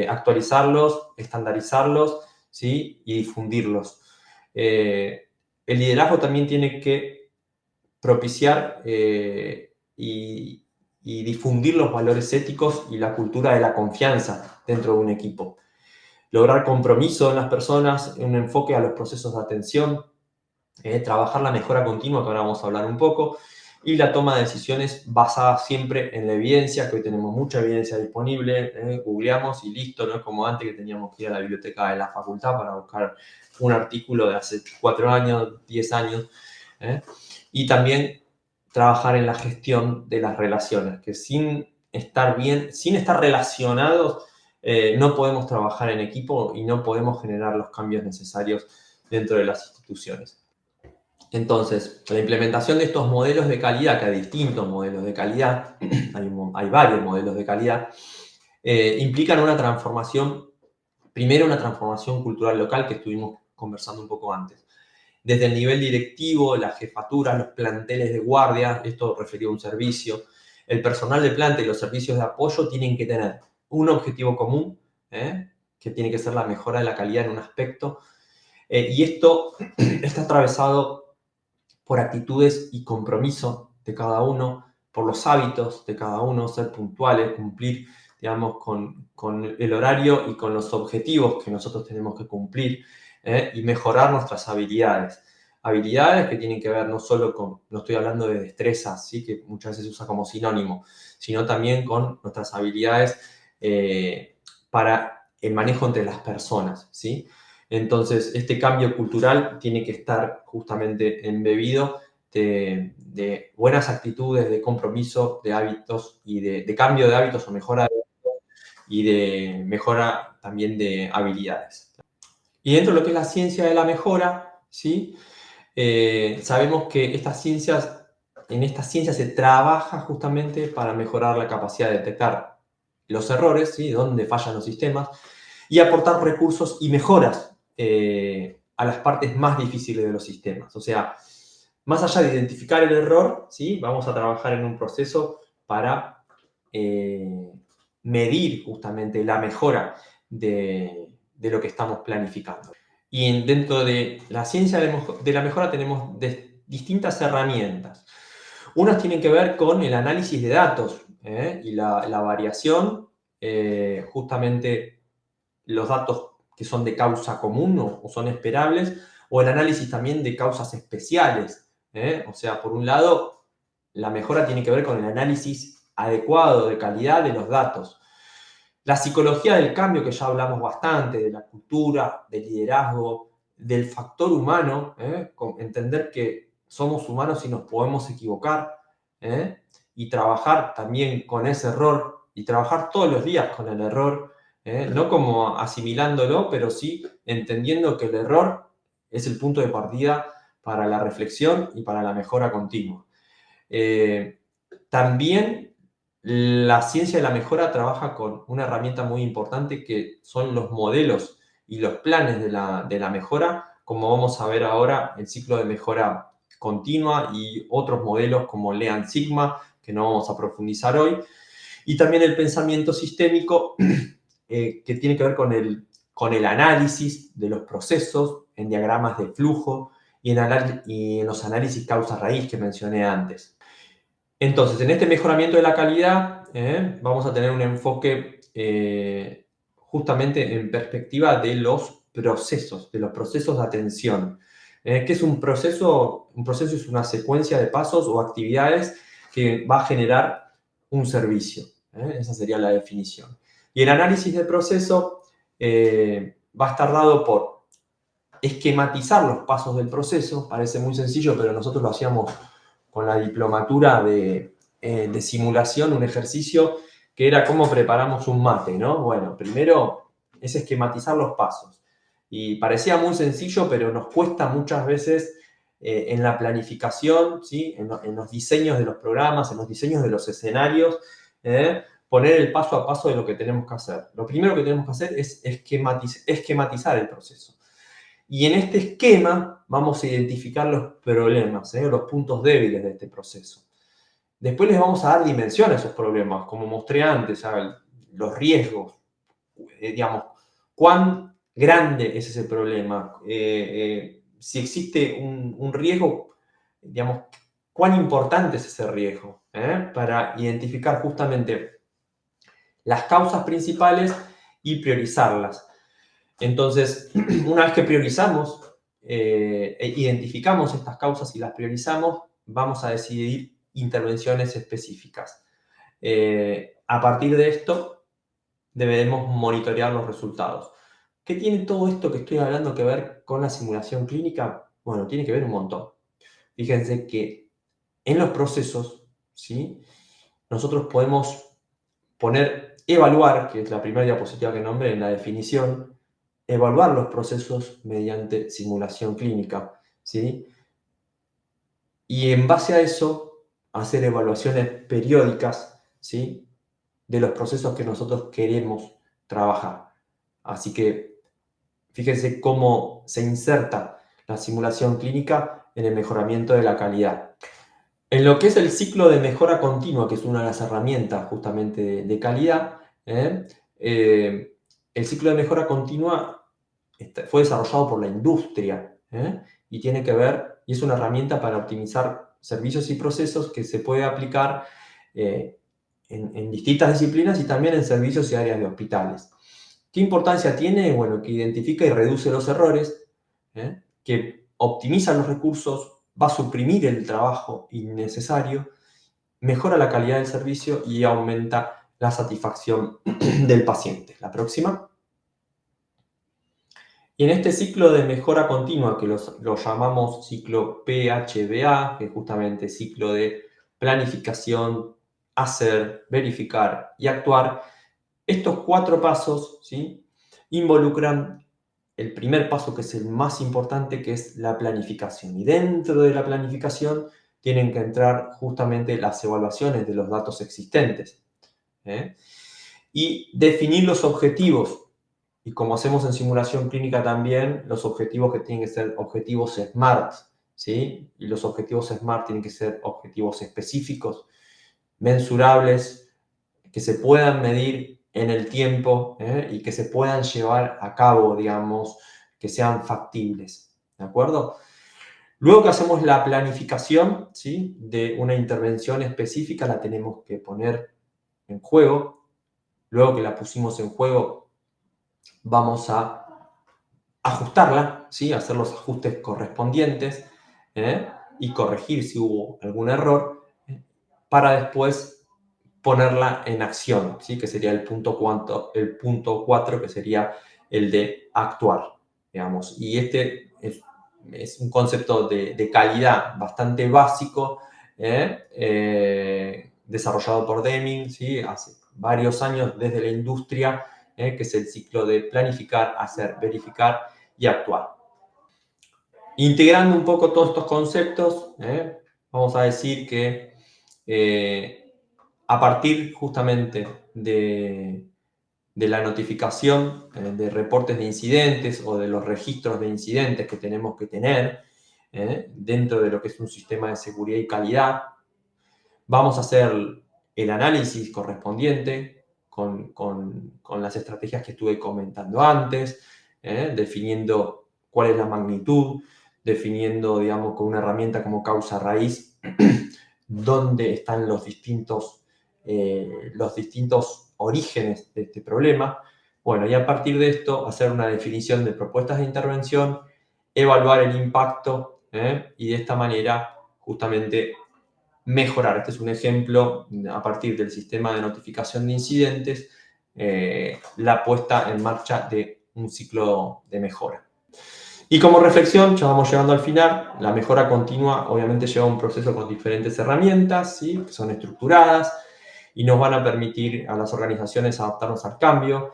actualizarlos, estandarizarlos, ¿sí? Y difundirlos. El liderazgo también tiene que propiciar y difundir los valores éticos y la cultura de la confianza dentro de un equipo. Lograr compromiso en las personas, un enfoque a los procesos de atención, trabajar la mejora continua, que ahora vamos a hablar un poco, y la toma de decisiones basada siempre en la evidencia, que hoy tenemos mucha evidencia disponible, googleamos y listo, no es como antes que teníamos que ir a la biblioteca de la facultad para buscar un artículo de hace 4 años, 10 años. Y también trabajar en la gestión de las relaciones, que sin estar relacionados, no podemos trabajar en equipo y no podemos generar los cambios necesarios dentro de las instituciones. Entonces, la implementación de estos modelos de calidad, que hay distintos modelos de calidad, hay varios modelos de calidad, implican una transformación, primero una transformación cultural local que estuvimos conversando un poco antes. Desde el nivel directivo, las jefaturas, los planteles de guardia, esto referido a un servicio, el personal de planta y los servicios de apoyo tienen que tener un objetivo común, que tiene que ser la mejora de la calidad en un aspecto, Y esto está atravesado por actitudes y compromiso de cada uno, por los hábitos de cada uno, ser puntuales, cumplir, digamos, con el horario y con los objetivos que nosotros tenemos que cumplir, y mejorar nuestras habilidades. Habilidades que tienen que ver no solo con, no estoy hablando de destrezas, ¿sí? Que muchas veces se usa como sinónimo, sino también con nuestras habilidades para el manejo entre las personas, ¿sí? Entonces, este cambio cultural tiene que estar justamente embebido de buenas actitudes, de compromiso, de hábitos y de cambio de hábitos o mejora y de mejora también de habilidades. Y dentro de lo que es la ciencia de la mejora, ¿sí? Sabemos que en estas ciencias se trabaja justamente para mejorar la capacidad de detectar los errores, ¿sí? Dónde fallan los sistemas, y aportar recursos y mejoras a las partes más difíciles de los sistemas. O sea, más allá de identificar el error, ¿sí? Vamos a trabajar en un proceso para medir justamente la mejora de lo que estamos planificando. Y dentro de la ciencia de la mejora tenemos distintas herramientas. Unas tienen que ver con el análisis de datos y la variación, justamente los datos que son de causa común o son esperables, o el análisis también de causas especiales. O sea, por un lado, la mejora tiene que ver con el análisis adecuado de calidad de los datos. La psicología del cambio, que ya hablamos bastante, de la cultura, del liderazgo, del factor humano, entender que somos humanos y nos podemos equivocar, y trabajar también con ese error, y trabajar todos los días con el error, no como asimilándolo, pero sí entendiendo que el error es el punto de partida para la reflexión y para la mejora continua. También la ciencia de la mejora trabaja con una herramienta muy importante que son los modelos y los planes de la mejora, como vamos a ver ahora, el ciclo de mejora continua y otros modelos como Lean Sigma, que no vamos a profundizar hoy, y también el pensamiento sistémico, que tiene que ver con el análisis de los procesos en diagramas de flujo y en los análisis causa-raíz que mencioné antes. Entonces, en este mejoramiento de la calidad, vamos a tener un enfoque justamente en perspectiva de los procesos de atención. ¿Qué es un proceso? Un proceso es una secuencia de pasos o actividades que va a generar un servicio. Esa sería la definición. Y el análisis del proceso va a estar dado por esquematizar los pasos del proceso. Parece muy sencillo, pero nosotros lo hacíamos con la diplomatura de simulación, un ejercicio que era cómo preparamos un mate, ¿no? Bueno, primero es esquematizar los pasos. Y parecía muy sencillo, pero nos cuesta muchas veces en la planificación, ¿sí? En los diseños de los programas, en los diseños de los escenarios, poner el paso a paso de lo que tenemos que hacer. Lo primero que tenemos que hacer es esquematizar el proceso. Y en este esquema vamos a identificar los problemas, los puntos débiles de este proceso. Después les vamos a dar dimensión a esos problemas, como mostré antes, ¿sabes? Los riesgos, digamos, cuán grande es ese problema, si existe un riesgo, digamos, cuán importante es ese riesgo, para identificar justamente las causas principales y priorizarlas. Entonces, una vez que priorizamos, identificamos estas causas y las priorizamos, vamos a decidir intervenciones específicas. A partir de esto, deberemos monitorear los resultados. ¿Qué tiene todo esto que estoy hablando que ver con la simulación clínica? Bueno, tiene que ver un montón. Fíjense que en los procesos, ¿sí? Nosotros podemos evaluar, que es la primera diapositiva que nombré en la definición, evaluar los procesos mediante simulación clínica, ¿sí? Y en base a eso, hacer evaluaciones periódicas, ¿sí? De los procesos que nosotros queremos trabajar. Así que fíjense cómo se inserta la simulación clínica en el mejoramiento de la calidad. En lo que es el ciclo de mejora continua, que es una de las herramientas justamente de calidad, el ciclo de mejora continua fue desarrollado por la industria, y tiene que ver, y es una herramienta para optimizar servicios y procesos que se puede aplicar en distintas disciplinas y también en servicios y áreas de hospitales. ¿Qué importancia tiene? Bueno, que identifica y reduce los errores, que optimiza los recursos, va a suprimir el trabajo innecesario, mejora la calidad del servicio y aumenta la satisfacción del paciente. La próxima. Y en este ciclo de mejora continua, que lo llamamos ciclo PHBA, que es justamente ciclo de planificación, hacer, verificar y actuar, estos 4 pasos, ¿sí?, involucran el primer paso, que es el más importante, que es la planificación. Y dentro de la planificación tienen que entrar justamente las evaluaciones de los datos existentes, y definir los objetivos. Y como hacemos en simulación clínica también, los objetivos que tienen que ser objetivos SMART, ¿sí? Y los objetivos SMART tienen que ser objetivos específicos, mensurables, que se puedan medir en el tiempo, y que se puedan llevar a cabo, digamos, que sean factibles, ¿de acuerdo? Luego que hacemos la planificación, ¿sí?, de una intervención específica, la tenemos que poner en juego. Luego que la pusimos en juego, vamos a ajustarla, ¿sí?, hacer los ajustes correspondientes, y corregir si hubo algún error, para después ponerla en acción, ¿sí?, que sería el punto 4, que sería el de actuar, digamos. Y este es un concepto de calidad bastante básico, desarrollado por Deming, ¿sí?, hace varios años desde la industria, que es el ciclo de planificar, hacer, verificar y actuar. Integrando un poco todos estos conceptos, vamos a decir que a partir justamente de la notificación de reportes de incidentes o de los registros de incidentes que tenemos que tener dentro de lo que es un sistema de seguridad y calidad, vamos a hacer el análisis correspondiente con las estrategias que estuve comentando antes, definiendo cuál es la magnitud, definiendo, digamos, con una herramienta como causa raíz, dónde están los distintos orígenes de este problema. Bueno, y a partir de esto, hacer una definición de propuestas de intervención, evaluar el impacto, y de esta manera, justamente, mejorar. Este es un ejemplo a partir del sistema de notificación de incidentes, la puesta en marcha de un ciclo de mejora. Y como reflexión, ya vamos llegando al final, la mejora continua obviamente lleva un proceso con diferentes herramientas, ¿sí?, que son estructuradas y nos van a permitir a las organizaciones adaptarnos al cambio,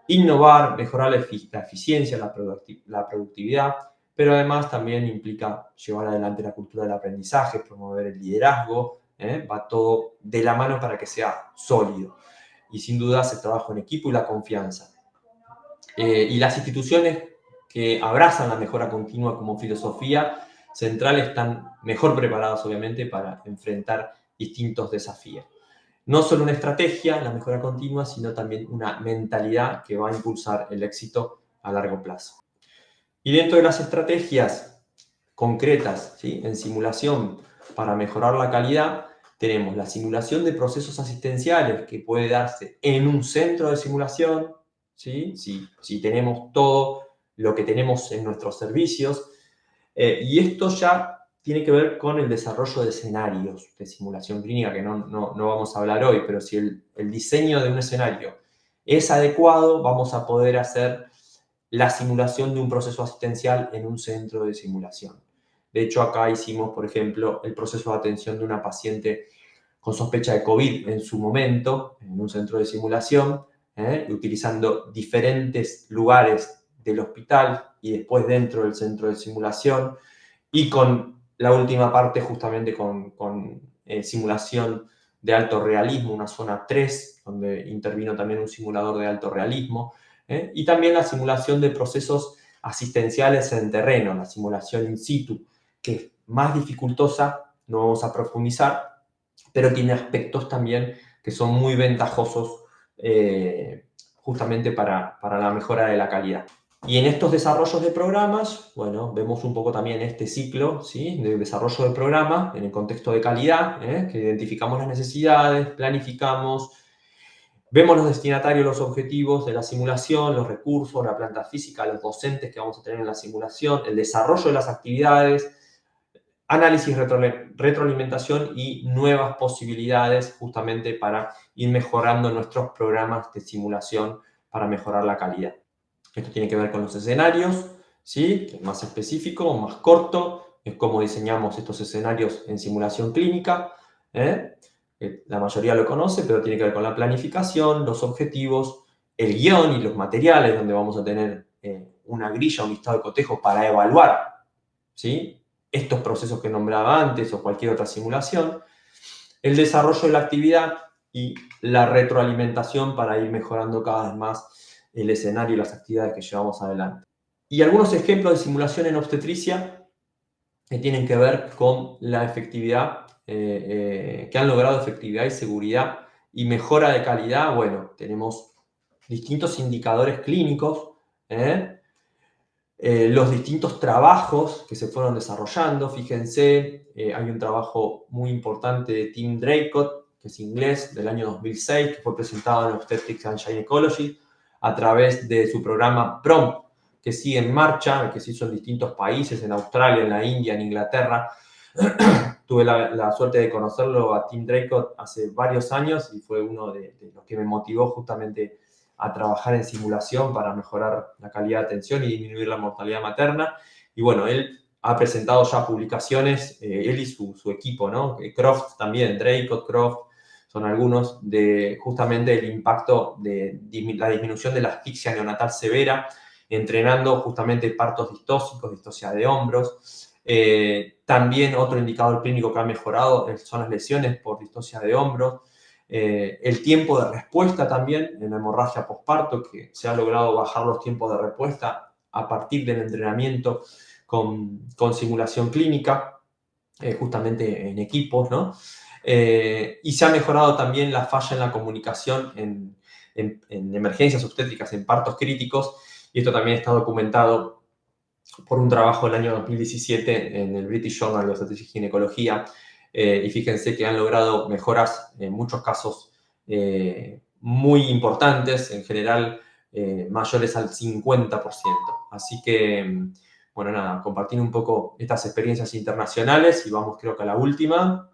innovar, mejorar la eficiencia, la productividad, pero además también implica llevar adelante la cultura del aprendizaje, promover el liderazgo, va todo de la mano para que sea sólido. Y sin duda se trabaja en equipo y la confianza. Y las instituciones que abrazan la mejora continua como filosofía central están mejor preparadas, obviamente, para enfrentar distintos desafíos. No solo una estrategia, la mejora continua, sino también una mentalidad que va a impulsar el éxito a largo plazo. Y dentro de las estrategias concretas, ¿sí?, en simulación para mejorar la calidad, tenemos la simulación de procesos asistenciales, que puede darse en un centro de simulación, ¿sí?, si tenemos todo lo que tenemos en nuestros servicios. Y esto ya tiene que ver con el desarrollo de escenarios de simulación clínica, que no vamos a hablar hoy, pero si el diseño de un escenario es adecuado, vamos a poder hacer la simulación de un proceso asistencial en un centro de simulación. De hecho, acá hicimos, por ejemplo, el proceso de atención de una paciente con sospecha de COVID en su momento, en un centro de simulación, utilizando diferentes lugares del hospital y después dentro del centro de simulación, y con la última parte justamente con simulación de alto realismo, una zona 3, donde intervino también un simulador de alto realismo, y también la simulación de procesos asistenciales en terreno, la simulación in situ, que es más dificultosa, no vamos a profundizar, pero tiene aspectos también que son muy ventajosos justamente para la mejora de la calidad. Y en estos desarrollos de programas, bueno, vemos un poco también este ciclo, ¿sí?, de desarrollo de programa en el contexto de calidad, que identificamos las necesidades, planificamos, vemos los destinatarios, los objetivos de la simulación, los recursos, la planta física, los docentes que vamos a tener en la simulación, el desarrollo de las actividades, análisis, retroalimentación y nuevas posibilidades justamente para ir mejorando nuestros programas de simulación para mejorar la calidad. Esto tiene que ver con los escenarios, ¿sí?, que es más específico, más corto, es cómo diseñamos estos escenarios en simulación clínica, la mayoría lo conoce, pero tiene que ver con la planificación, los objetivos, el guión y los materiales, donde vamos a tener una grilla, un listado de cotejo para evaluar, ¿sí?, estos procesos que nombraba antes o cualquier otra simulación, el desarrollo de la actividad y la retroalimentación para ir mejorando cada vez más el escenario y las actividades que llevamos adelante. Y algunos ejemplos de simulación en obstetricia que tienen que ver con la efectividad, que han logrado efectividad y seguridad y mejora de calidad. Bueno, tenemos distintos indicadores clínicos, los distintos trabajos que se fueron desarrollando. Fíjense, hay un trabajo muy importante de Tim Draycott, que es inglés, del año 2006, que fue presentado en Obstetrics and Gynecology a través de su programa PROMPT, que sigue en marcha, que se hizo en distintos países, en Australia, en la India, en Inglaterra. Tuve la suerte de conocerlo a Tim Draycott hace varios años y fue uno de los que me motivó justamente a trabajar en simulación para mejorar la calidad de atención y disminuir la mortalidad materna. Y bueno, él ha presentado ya publicaciones, él y su equipo, ¿no? Croft también, Draycott, Croft, son algunos de justamente el impacto de la disminución de la asfixia neonatal severa, entrenando justamente partos distóxicos, distosia de hombros. También otro indicador clínico que ha mejorado son las lesiones por distosia de hombros. El tiempo de respuesta también en hemorragia posparto, que se ha logrado bajar los tiempos de respuesta a partir del entrenamiento con simulación clínica, justamente en equipos, ¿no? Y se ha mejorado también la falla en la comunicación en emergencias obstétricas, en partos críticos, y esto también está documentado por un trabajo del año 2017 en el British Journal of Obstetrics y Ginecología, y fíjense que han logrado mejoras en muchos casos muy importantes, en general mayores al 50%. Así que, bueno, nada, compartir un poco estas experiencias internacionales y vamos creo que a la última.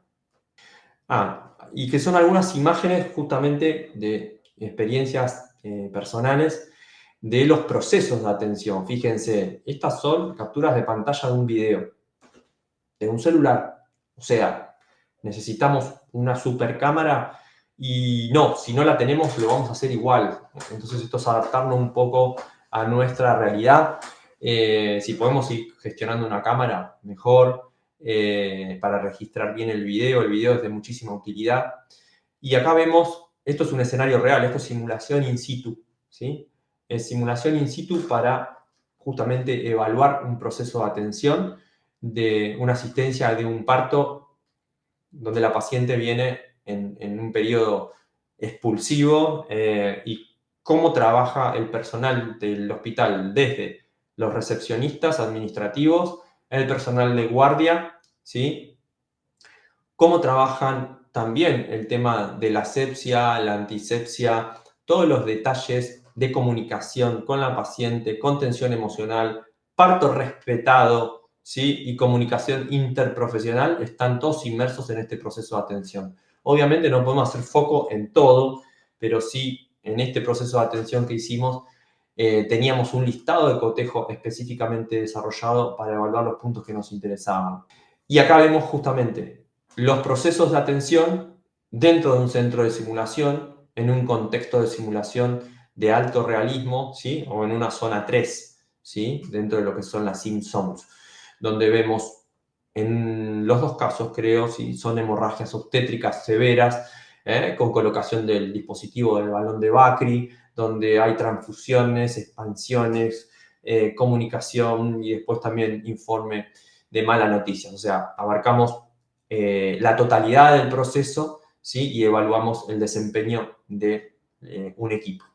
Y que son algunas imágenes justamente de experiencias personales de los procesos de atención. Fíjense, estas son capturas de pantalla de un video, de un celular. O sea, necesitamos una super cámara y no, si no la tenemos lo vamos a hacer igual. Entonces esto es adaptarnos un poco a nuestra realidad. Si podemos ir gestionando una cámara, mejor, para registrar bien el video es de muchísima utilidad. Y acá vemos, esto es un escenario real, esto es simulación in situ, ¿sí? Es simulación in situ para justamente evaluar un proceso de atención de una asistencia de un parto donde la paciente viene en un periodo expulsivo, y cómo trabaja el personal del hospital, desde los recepcionistas administrativos, el personal de guardia, ¿sí? Cómo trabajan también el tema de la asepsia, la antisepsia, todos los detalles de comunicación con la paciente, contención emocional, parto respetado, ¿sí?, y comunicación interprofesional, están todos inmersos en este proceso de atención. Obviamente no podemos hacer foco en todo, pero sí en este proceso de atención que hicimos, teníamos un listado de cotejo específicamente desarrollado para evaluar los puntos que nos interesaban. Y acá vemos justamente los procesos de atención dentro de un centro de simulación, en un contexto de simulación de alto realismo, ¿sí?, o en una zona 3, ¿sí?, dentro de lo que son las sim zones, donde vemos en los dos casos, creo, si son hemorragias obstétricas severas, con colocación del dispositivo del balón de Bakri, donde hay transfusiones, expansiones, comunicación y después también informe de malas noticias. O sea, abarcamos la totalidad del proceso, ¿sí?, y evaluamos el desempeño de un equipo.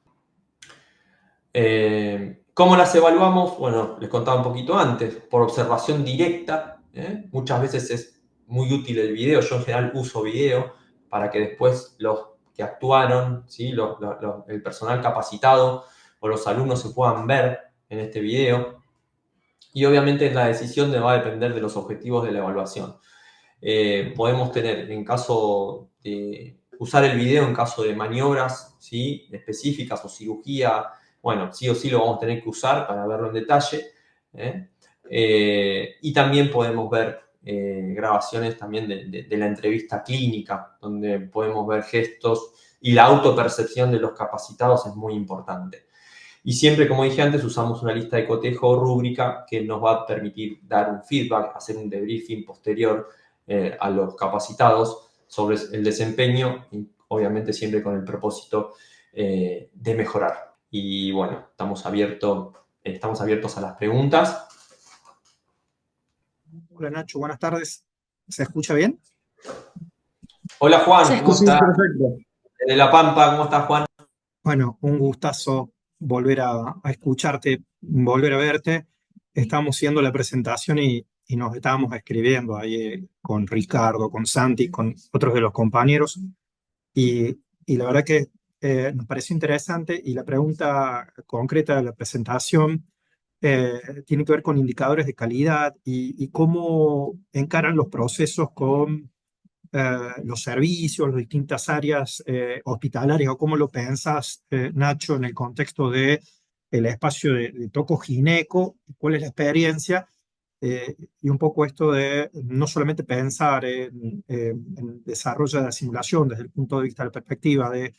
¿Cómo las evaluamos? Bueno, les contaba un poquito antes, por observación directa. Muchas veces es muy útil el video, yo en general uso video para que después los que actuaron, ¿sí? El personal capacitado o los alumnos se puedan ver en este video. Y obviamente la decisión va a depender de los objetivos de la evaluación. Podemos tener, en caso de usar el video en caso de maniobras, ¿sí? Específicas o cirugía, bueno, sí o sí lo vamos a tener que usar para verlo en detalle. ¿eh? Y también podemos ver grabaciones también de la entrevista clínica, donde podemos ver gestos y la autopercepción de los capacitados es muy importante. Y siempre, como dije antes, usamos una lista de cotejo o rúbrica que nos va a permitir dar un feedback, hacer un debriefing posterior a los capacitados sobre el desempeño, y obviamente siempre con el propósito de mejorar. Y bueno, estamos abiertos a las preguntas. Hola Nacho, buenas tardes. ¿Se escucha bien? Hola Se Juan, ¿cómo escucha. estás? Perfecto. De La Pampa, ¿cómo estás Juan? Bueno, un gustazo volver a escucharte, volver a verte. Estábamos haciendo la presentación y nos estábamos escribiendo ahí con Ricardo, con Santi, con otros de los compañeros. Y la verdad que nos pareció interesante y la pregunta concreta de la presentación tiene que ver con indicadores de calidad y cómo encaran los procesos con los servicios, las distintas áreas hospitalarias, o cómo lo pensás, Nacho, en el contexto de el espacio de Toco Gineco, cuál es la experiencia, y un poco esto de no solamente pensar en el desarrollo de la simulación desde el punto de vista de la perspectiva de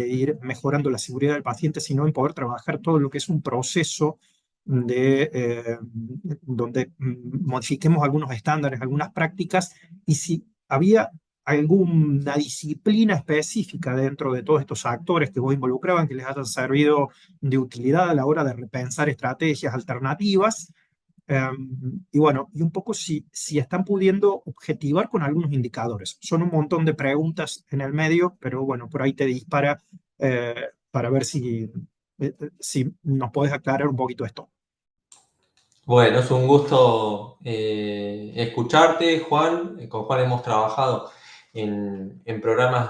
ir mejorando la seguridad del paciente, sino en poder trabajar todo lo que es un proceso donde modifiquemos algunos estándares, algunas prácticas, y si había alguna disciplina específica dentro de todos estos actores que vos involucraban que les hayan servido de utilidad a la hora de repensar estrategias alternativas. Y bueno, y un poco si están pudiendo objetivar con algunos indicadores. Son un montón de preguntas en el medio, pero bueno, por ahí te dispara para ver si nos podés aclarar un poquito esto. Bueno, es un gusto escucharte, Juan. Con Juan hemos trabajado en programas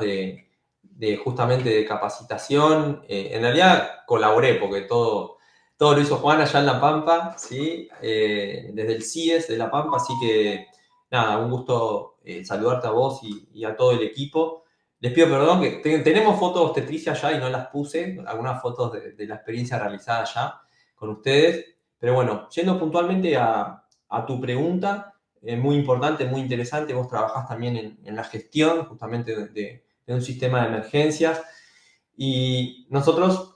justamente de capacitación. En realidad colaboré porque todo lo hizo Juan allá en La Pampa, ¿sí? Desde el CIES de La Pampa, así que nada, un gusto saludarte a vos y a todo el equipo. Les pido perdón que tenemos fotos de obstetricia allá y no las puse, algunas fotos de la experiencia realizada allá con ustedes. Pero bueno, yendo puntualmente a tu pregunta, muy importante, muy interesante, vos trabajás también en la gestión justamente de un sistema de emergencias y nosotros,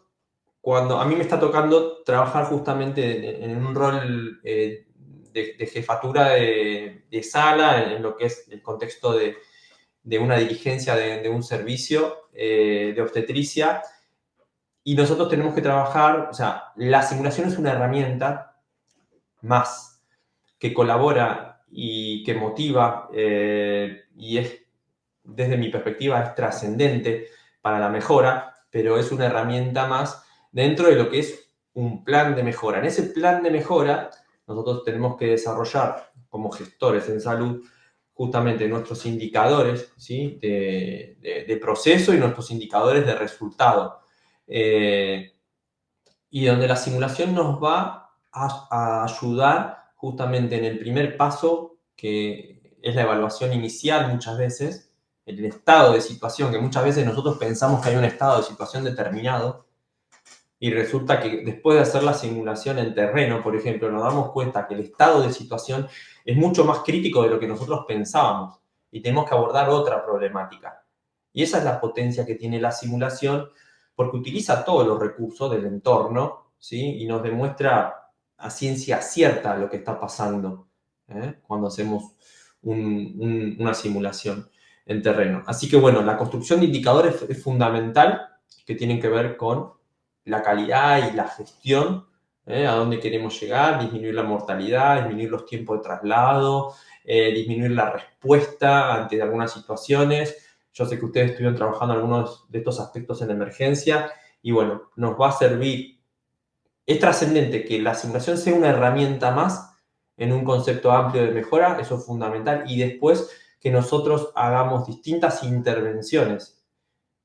cuando a mí me está tocando trabajar justamente en un rol de jefatura de sala, en lo que es el contexto de una dirigencia de un servicio de obstetricia, y nosotros tenemos que trabajar, o sea, la simulación es una herramienta más que colabora y que motiva y es, desde mi perspectiva, es trascendente para la mejora, pero es una herramienta más dentro de lo que es un plan de mejora. En ese plan de mejora, nosotros tenemos que desarrollar como gestores en salud justamente nuestros indicadores, ¿sí? de proceso y nuestros indicadores de resultado. Y donde la simulación nos va a ayudar justamente en el primer paso, que es la evaluación inicial muchas veces, el estado de situación, que muchas veces nosotros pensamos que hay un estado de situación determinado, y resulta que después de hacer la simulación en terreno, por ejemplo, nos damos cuenta que el estado de situación es mucho más crítico de lo que nosotros pensábamos, y tenemos que abordar otra problemática. Y esa es la potencia que tiene la simulación, porque utiliza todos los recursos del entorno, ¿sí? Y nos demuestra a ciencia cierta lo que está pasando cuando hacemos una simulación en terreno. Así que bueno, la construcción de indicadores es fundamental, que tienen que ver con la calidad y la gestión, a dónde queremos llegar, disminuir la mortalidad, disminuir los tiempos de traslado, disminuir la respuesta ante algunas situaciones. Yo sé que ustedes estuvieron trabajando algunos de estos aspectos en emergencia y bueno, nos va a servir. Es trascendente que la simulación sea una herramienta más en un concepto amplio de mejora, eso es fundamental, y después que nosotros hagamos distintas intervenciones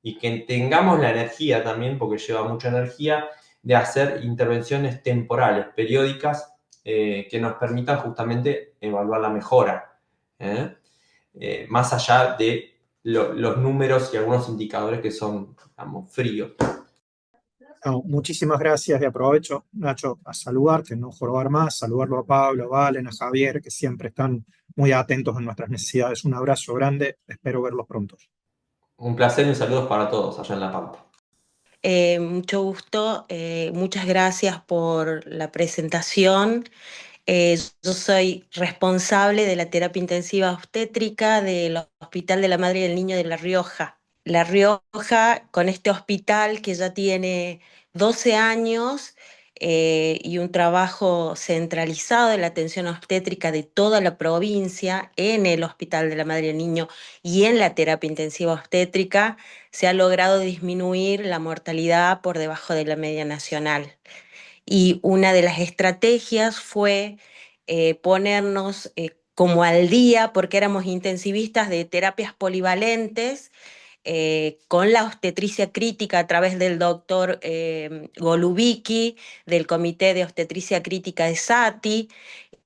y que tengamos la energía también, porque lleva mucha energía, de hacer intervenciones temporales, periódicas, que nos permitan justamente evaluar la mejora, más allá de los números y algunos indicadores que son, digamos, fríos. No, muchísimas gracias y aprovecho, Nacho, a saludarte, no jorobar más, saludarlo a Pablo, a Valen, a Javier, que siempre están muy atentos a nuestras necesidades. Un abrazo grande, espero verlos pronto. Un placer y un saludo para todos allá en La Pampa. Mucho gusto, muchas gracias por la presentación. Yo soy responsable de la terapia intensiva obstétrica del Hospital de la Madre y del Niño de La Rioja. La Rioja, con este hospital que ya tiene 12 años y un trabajo centralizado de la atención obstétrica de toda la provincia en el Hospital de la Madre y el Niño y en la terapia intensiva obstétrica, se ha logrado disminuir la mortalidad por debajo de la media nacional. Y una de las estrategias fue ponernos como al día, porque éramos intensivistas de terapias polivalentes, con la obstetricia crítica a través del doctor Golubicki, del Comité de Obstetricia Crítica de SATI,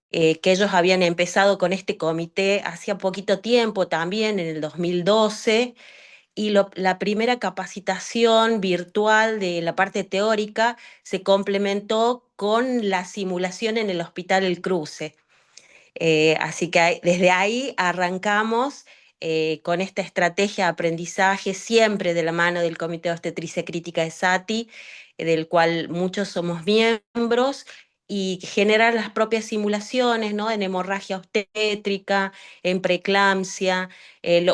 que ellos habían empezado con este comité hacía poquito tiempo también, en el 2012, y la primera capacitación virtual de la parte teórica se complementó con la simulación en el Hospital El Cruce. Así que desde ahí arrancamos con esta estrategia de aprendizaje, siempre de la mano del Comité de Obstetricia Crítica de SATI, del cual muchos somos miembros, y generar las propias simulaciones, ¿no? En hemorragia obstétrica, en preeclampsia.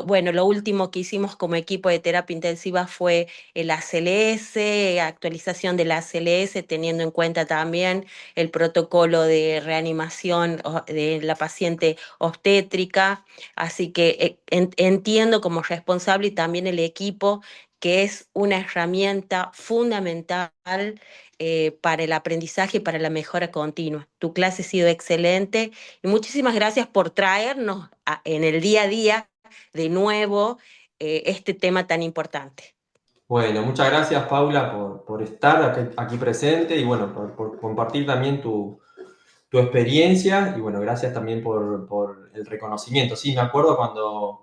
Bueno, lo último que hicimos como equipo de terapia intensiva fue el ACLS, actualización del ACLS, teniendo en cuenta también el protocolo de reanimación de la paciente obstétrica. Así que entiendo como responsable y también el equipo que es una herramienta fundamental para el aprendizaje y para la mejora continua. Tu clase ha sido excelente y muchísimas gracias por traernos en el día a día de nuevo este tema tan importante. Bueno, muchas gracias, Paula, por estar aquí presente y bueno, por compartir también tu experiencia y bueno, gracias también por el reconocimiento. Sí, me acuerdo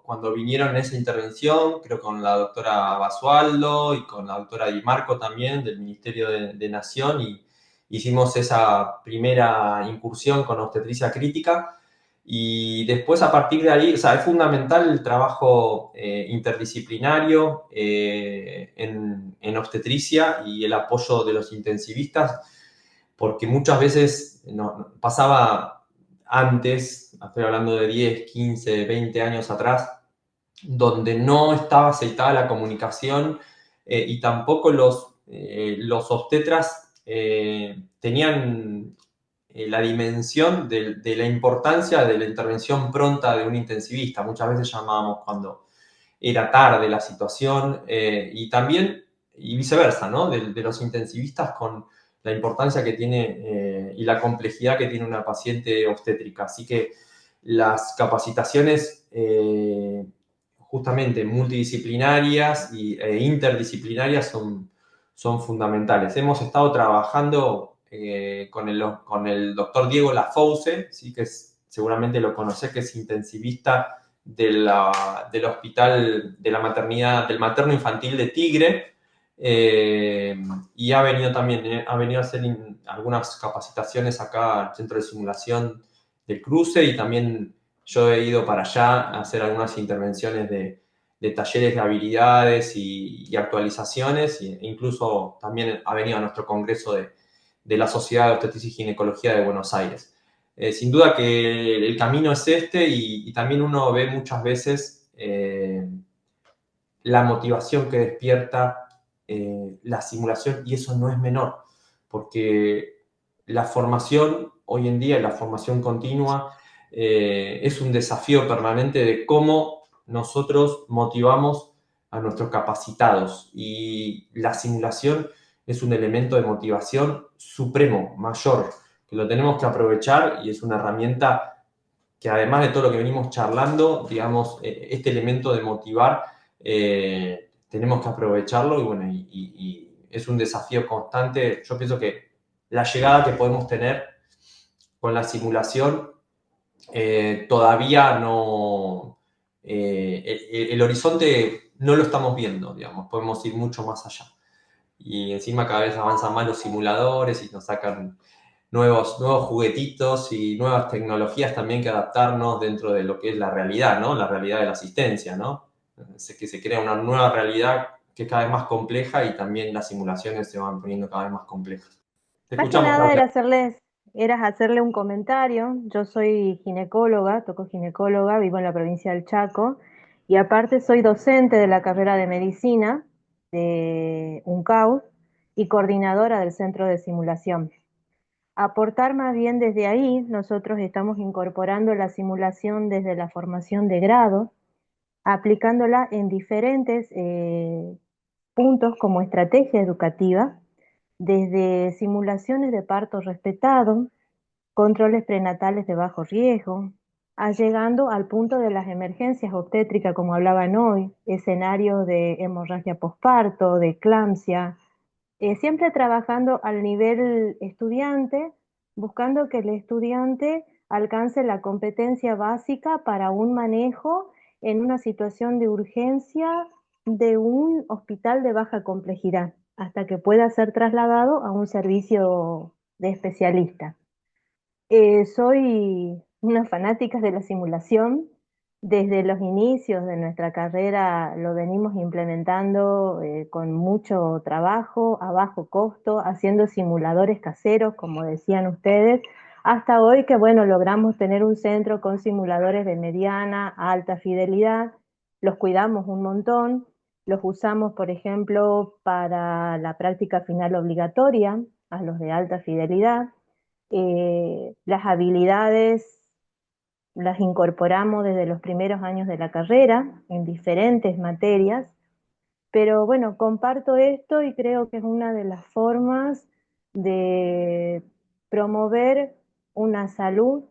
cuando vinieron en esa intervención, creo con la doctora Basualdo y con la doctora Di Marco también del Ministerio de Nación, y hicimos esa primera incursión con obstetricia crítica. Y después, a partir de ahí, o sea, es fundamental el trabajo interdisciplinario en obstetricia y el apoyo de los intensivistas, porque muchas veces pasaba antes, estoy hablando de 10, 15, 20 años atrás, donde no estaba aceitada la comunicación y tampoco los obstetras tenían la dimensión de la importancia de la intervención pronta de un intensivista. Muchas veces llamábamos cuando era tarde la situación y también, y viceversa, ¿no? De los intensivistas con la importancia que tiene y la complejidad que tiene una paciente obstétrica. Así que las capacitaciones justamente multidisciplinarias e interdisciplinarias son fundamentales. Hemos estado trabajando con el doctor Diego Lafouze, ¿sí? Que seguramente lo conocés, que es intensivista del hospital de la maternidad, del materno infantil de Tigre, y ha venido también, ha venido a hacer algunas capacitaciones acá al Centro de Simulación del Cruce, y también yo he ido para allá a hacer algunas intervenciones de talleres de habilidades y actualizaciones, e incluso también ha venido a nuestro congreso de la Sociedad de Obstetricia y Ginecología de Buenos Aires. Sin duda que el camino es este, y también uno ve muchas veces la motivación que despierta la simulación, y eso no es menor, porque la formación hoy en día, la formación continua, es un desafío permanente de cómo nosotros motivamos a nuestros capacitados, y la simulación es un elemento de motivación supremo, mayor, que lo tenemos que aprovechar y es una herramienta que además de todo lo que venimos charlando, digamos, este elemento de motivar, tenemos que aprovecharlo y bueno, y es un desafío constante. Yo pienso que la llegada que podemos tener con la simulación todavía no, el horizonte no lo estamos viendo, digamos, podemos ir mucho más allá. Y encima cada vez avanzan más los simuladores y nos sacan nuevos juguetitos y nuevas tecnologías también que adaptarnos dentro de lo que es la realidad, ¿no? La realidad de la asistencia, ¿no? Que se crea una nueva realidad que es cada vez más compleja y también las simulaciones se van poniendo cada vez más complejas. Te Más que escuchamos, nada Claudia. era hacerle un comentario. Yo soy ginecóloga, toco ginecóloga, vivo en la provincia del Chaco y aparte soy docente de la carrera de medicina de UNCAUD y coordinadora del centro de simulación. Aportar más bien desde ahí, nosotros estamos incorporando la simulación desde la formación de grado, aplicándola en diferentes puntos como estrategia educativa, desde simulaciones de parto respetado, controles prenatales de bajo riesgo, llegando al punto de las emergencias obstétricas, como hablaban hoy, escenarios de hemorragia posparto, de eclampsia, siempre trabajando al nivel estudiante, buscando que el estudiante alcance la competencia básica para un manejo en una situación de urgencia de un hospital de baja complejidad, hasta que pueda ser trasladado a un servicio de especialista. Soy una fanática de la simulación. Desde los inicios de nuestra carrera lo venimos implementando con mucho trabajo, a bajo costo, haciendo simuladores caseros, como decían ustedes, hasta hoy que, bueno, logramos tener un centro con simuladores de mediana a alta fidelidad. Los cuidamos un montón, los usamos, por ejemplo, para la práctica final obligatoria, a los de alta fidelidad. Las habilidades las incorporamos desde los primeros años de la carrera en diferentes materias, pero bueno, comparto esto y creo que es una de las formas de promover una salud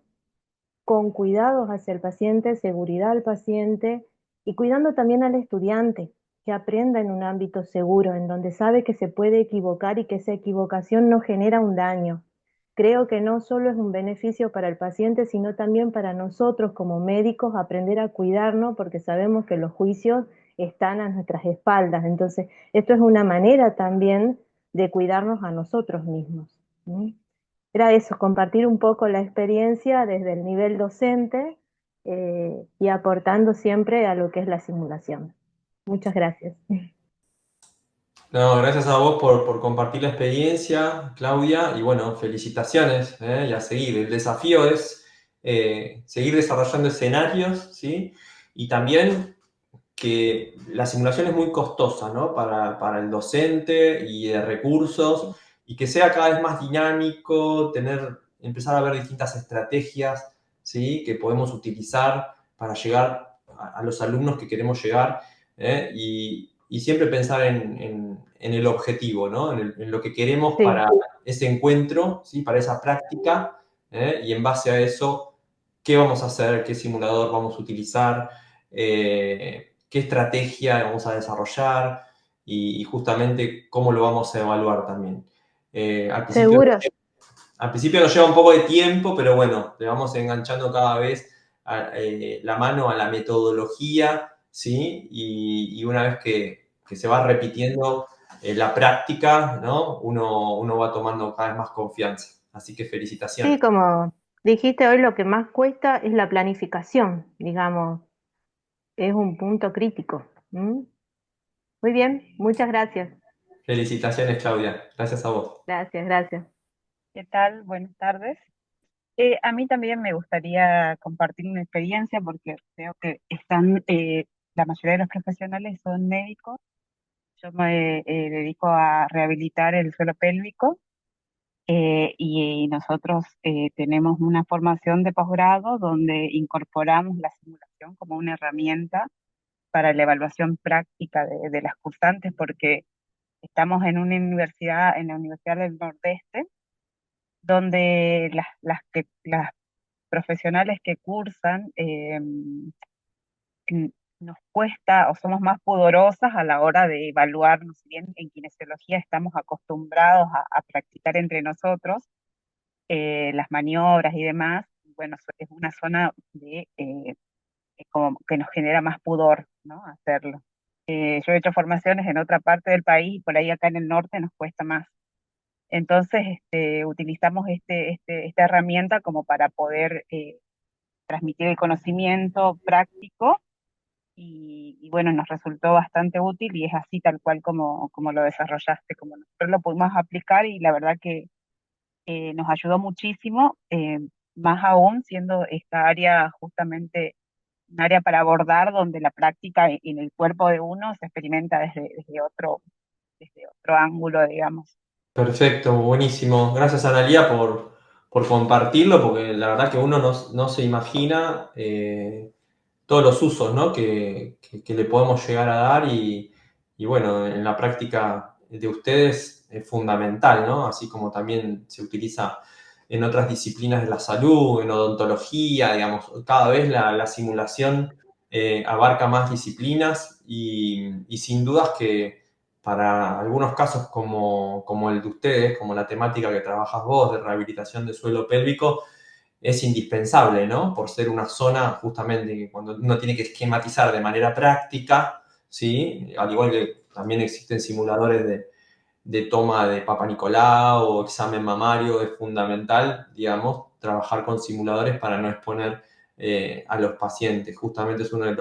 con cuidados hacia el paciente, seguridad al paciente y cuidando también al estudiante, que aprenda en un ámbito seguro, en donde sabe que se puede equivocar y que esa equivocación no genera un daño. Creo que no solo es un beneficio para el paciente, sino también para nosotros como médicos aprender a cuidarnos porque sabemos que los juicios están a nuestras espaldas. Entonces, esto es una manera también de cuidarnos a nosotros mismos, ¿no? Era eso, compartir un poco la experiencia desde el nivel docente y aportando siempre a lo que es la simulación. Muchas gracias. No, gracias a vos por compartir la experiencia, Claudia, y bueno, felicitaciones, y a seguir. El desafío es seguir desarrollando escenarios, ¿sí? Y también que la simulación es muy costosa, ¿no? Para el docente y de recursos, y que sea cada vez más dinámico, empezar a ver distintas estrategias, ¿sí? Que podemos utilizar para llegar a los alumnos que queremos llegar, y siempre pensar en el objetivo, ¿no? En lo que queremos Sí. para ese encuentro, ¿sí? Para esa práctica, y en base a eso, qué vamos a hacer, qué simulador vamos a utilizar, qué estrategia vamos a desarrollar y justamente cómo lo vamos a evaluar también. Seguro. Al principio nos lleva un poco de tiempo, pero bueno, le vamos enganchando cada vez la mano a la metodología, ¿sí? Y una vez que se va repitiendo la práctica, ¿no? Uno va tomando cada vez más confianza. Así que felicitaciones. Sí, como dijiste hoy, lo que más cuesta es la planificación, digamos, es un punto crítico. ¿Mm? Muy bien, muchas gracias. Felicitaciones, Claudia. Gracias a vos. Gracias, gracias. ¿Qué tal? Buenas tardes. A mí también me gustaría compartir una experiencia porque creo que la mayoría de los profesionales son médicos. Yo me dedico a rehabilitar el suelo pélvico y nosotros tenemos una formación de posgrado donde incorporamos la simulación como una herramienta para la evaluación práctica de las cursantes porque estamos en la Universidad del Nordeste, donde las profesionales que cursan nos cuesta o somos más pudorosas a la hora de evaluarnos. Si bien en kinesiología estamos acostumbrados a practicar entre nosotros las maniobras y demás, bueno, es una zona como que nos genera más pudor, ¿no? Hacerlo. Yo he hecho formaciones en otra parte del país y por ahí acá en el norte nos cuesta más. Entonces, utilizamos esta herramienta como para poder transmitir el conocimiento práctico y bueno, nos resultó bastante útil y es así tal cual como lo desarrollaste, como nosotros lo pudimos aplicar y la verdad que nos ayudó muchísimo, más aún siendo esta área justamente un área para abordar donde la práctica en el cuerpo de uno se experimenta desde otro ángulo, digamos. Perfecto, buenísimo. Gracias, Analía, por compartirlo, porque la verdad que uno no se imagina todos los usos, ¿no? que le podemos llegar a dar y bueno, en la práctica de ustedes es fundamental, ¿no? Así como también se utiliza en otras disciplinas de la salud, en odontología, digamos, cada vez la simulación abarca más disciplinas y sin dudas que para algunos casos como el de ustedes, como la temática que trabajas vos de rehabilitación de suelo pélvico, es indispensable, ¿no? Por ser una zona justamente que cuando uno tiene que esquematizar de manera práctica, ¿sí? Al igual que también existen simuladores de toma de Papa Nicolau o examen mamario, es fundamental, digamos, trabajar con simuladores para no exponer a los pacientes. Justamente es uno de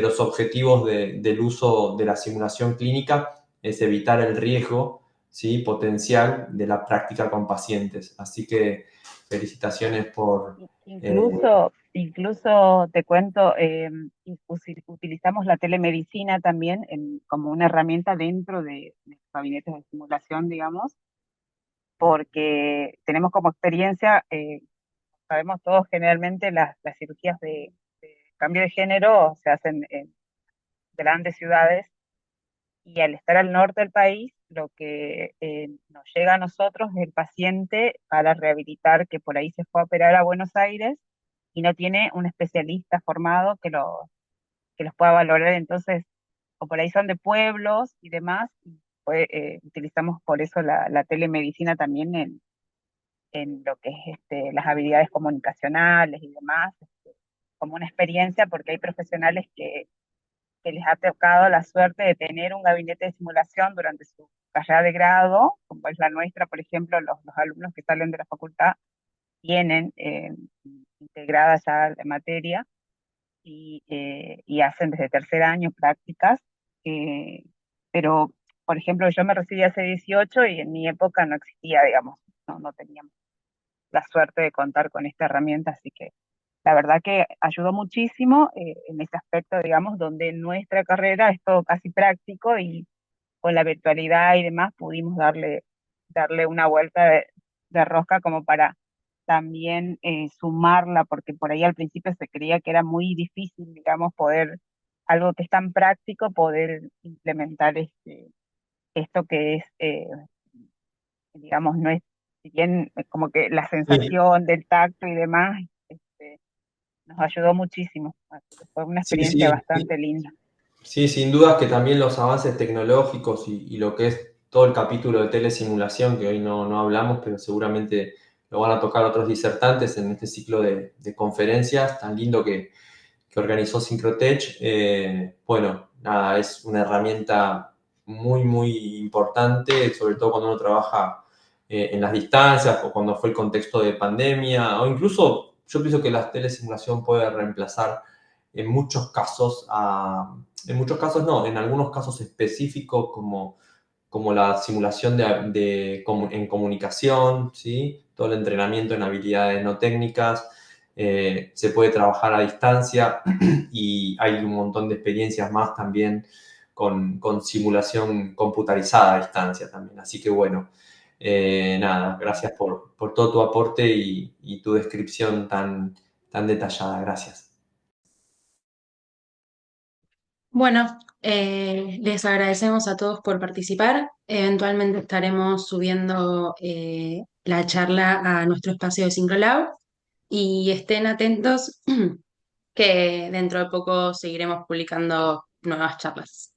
los objetivos del uso de la simulación clínica, es evitar el riesgo, ¿sí? Potencial de la práctica con pacientes. Así que felicitaciones por... Incluso te cuento, utilizamos la telemedicina también como una herramienta dentro de los gabinetes de simulación, digamos, porque tenemos como experiencia, sabemos todos generalmente las cirugías de cambio de género se hacen en grandes ciudades y al estar al norte del país, lo que nos llega a nosotros es el paciente para rehabilitar que por ahí se fue a operar a Buenos Aires y no tiene un especialista formado que los pueda valorar. Entonces, o por ahí son de pueblos y demás, y pues, utilizamos por eso la telemedicina también en lo que es las habilidades comunicacionales y demás, como una experiencia, porque hay profesionales que les ha tocado la suerte de tener un gabinete de simulación durante su carrera de grado, como es la nuestra, por ejemplo, los alumnos que salen de la facultad tienen integrada ya la materia y hacen desde tercer año prácticas, eh, pero, por ejemplo, yo me recibí hace 18 y en mi época no existía, digamos, no teníamos la suerte de contar con esta herramienta, así que la verdad que ayudó muchísimo en ese aspecto, digamos, donde nuestra carrera es todo casi práctico y con la virtualidad y demás pudimos darle una vuelta de rosca como para también sumarla, porque por ahí al principio se creía que era muy difícil, digamos, poder, algo que es tan práctico, poder implementar esto que es, digamos, no es, si bien como que la Sí, sensación del tacto y demás, este, nos ayudó muchísimo. Así que fue una sí, experiencia sí. bastante linda. Sí, sin dudas que también los avances tecnológicos y lo que es todo el capítulo de telesimulación, que hoy no hablamos, pero seguramente lo van a tocar otros disertantes en este ciclo de conferencias tan lindo que organizó Syncrotech. Bueno, nada, es una herramienta muy importante, sobre todo cuando uno trabaja en las distancias o cuando fue el contexto de pandemia, o incluso yo pienso que la telesimulación puede reemplazar en muchos casos, en muchos casos no, en algunos casos específicos como la simulación en comunicación, ¿sí? Todo el entrenamiento en habilidades no técnicas, se puede trabajar a distancia y hay un montón de experiencias más también con simulación computarizada a distancia también. Así que bueno, nada, gracias por todo tu aporte y tu descripción tan detallada. Gracias. Bueno, les agradecemos a todos por participar. Eventualmente estaremos subiendo la charla a nuestro espacio de Syncrolab y estén atentos que dentro de poco seguiremos publicando nuevas charlas.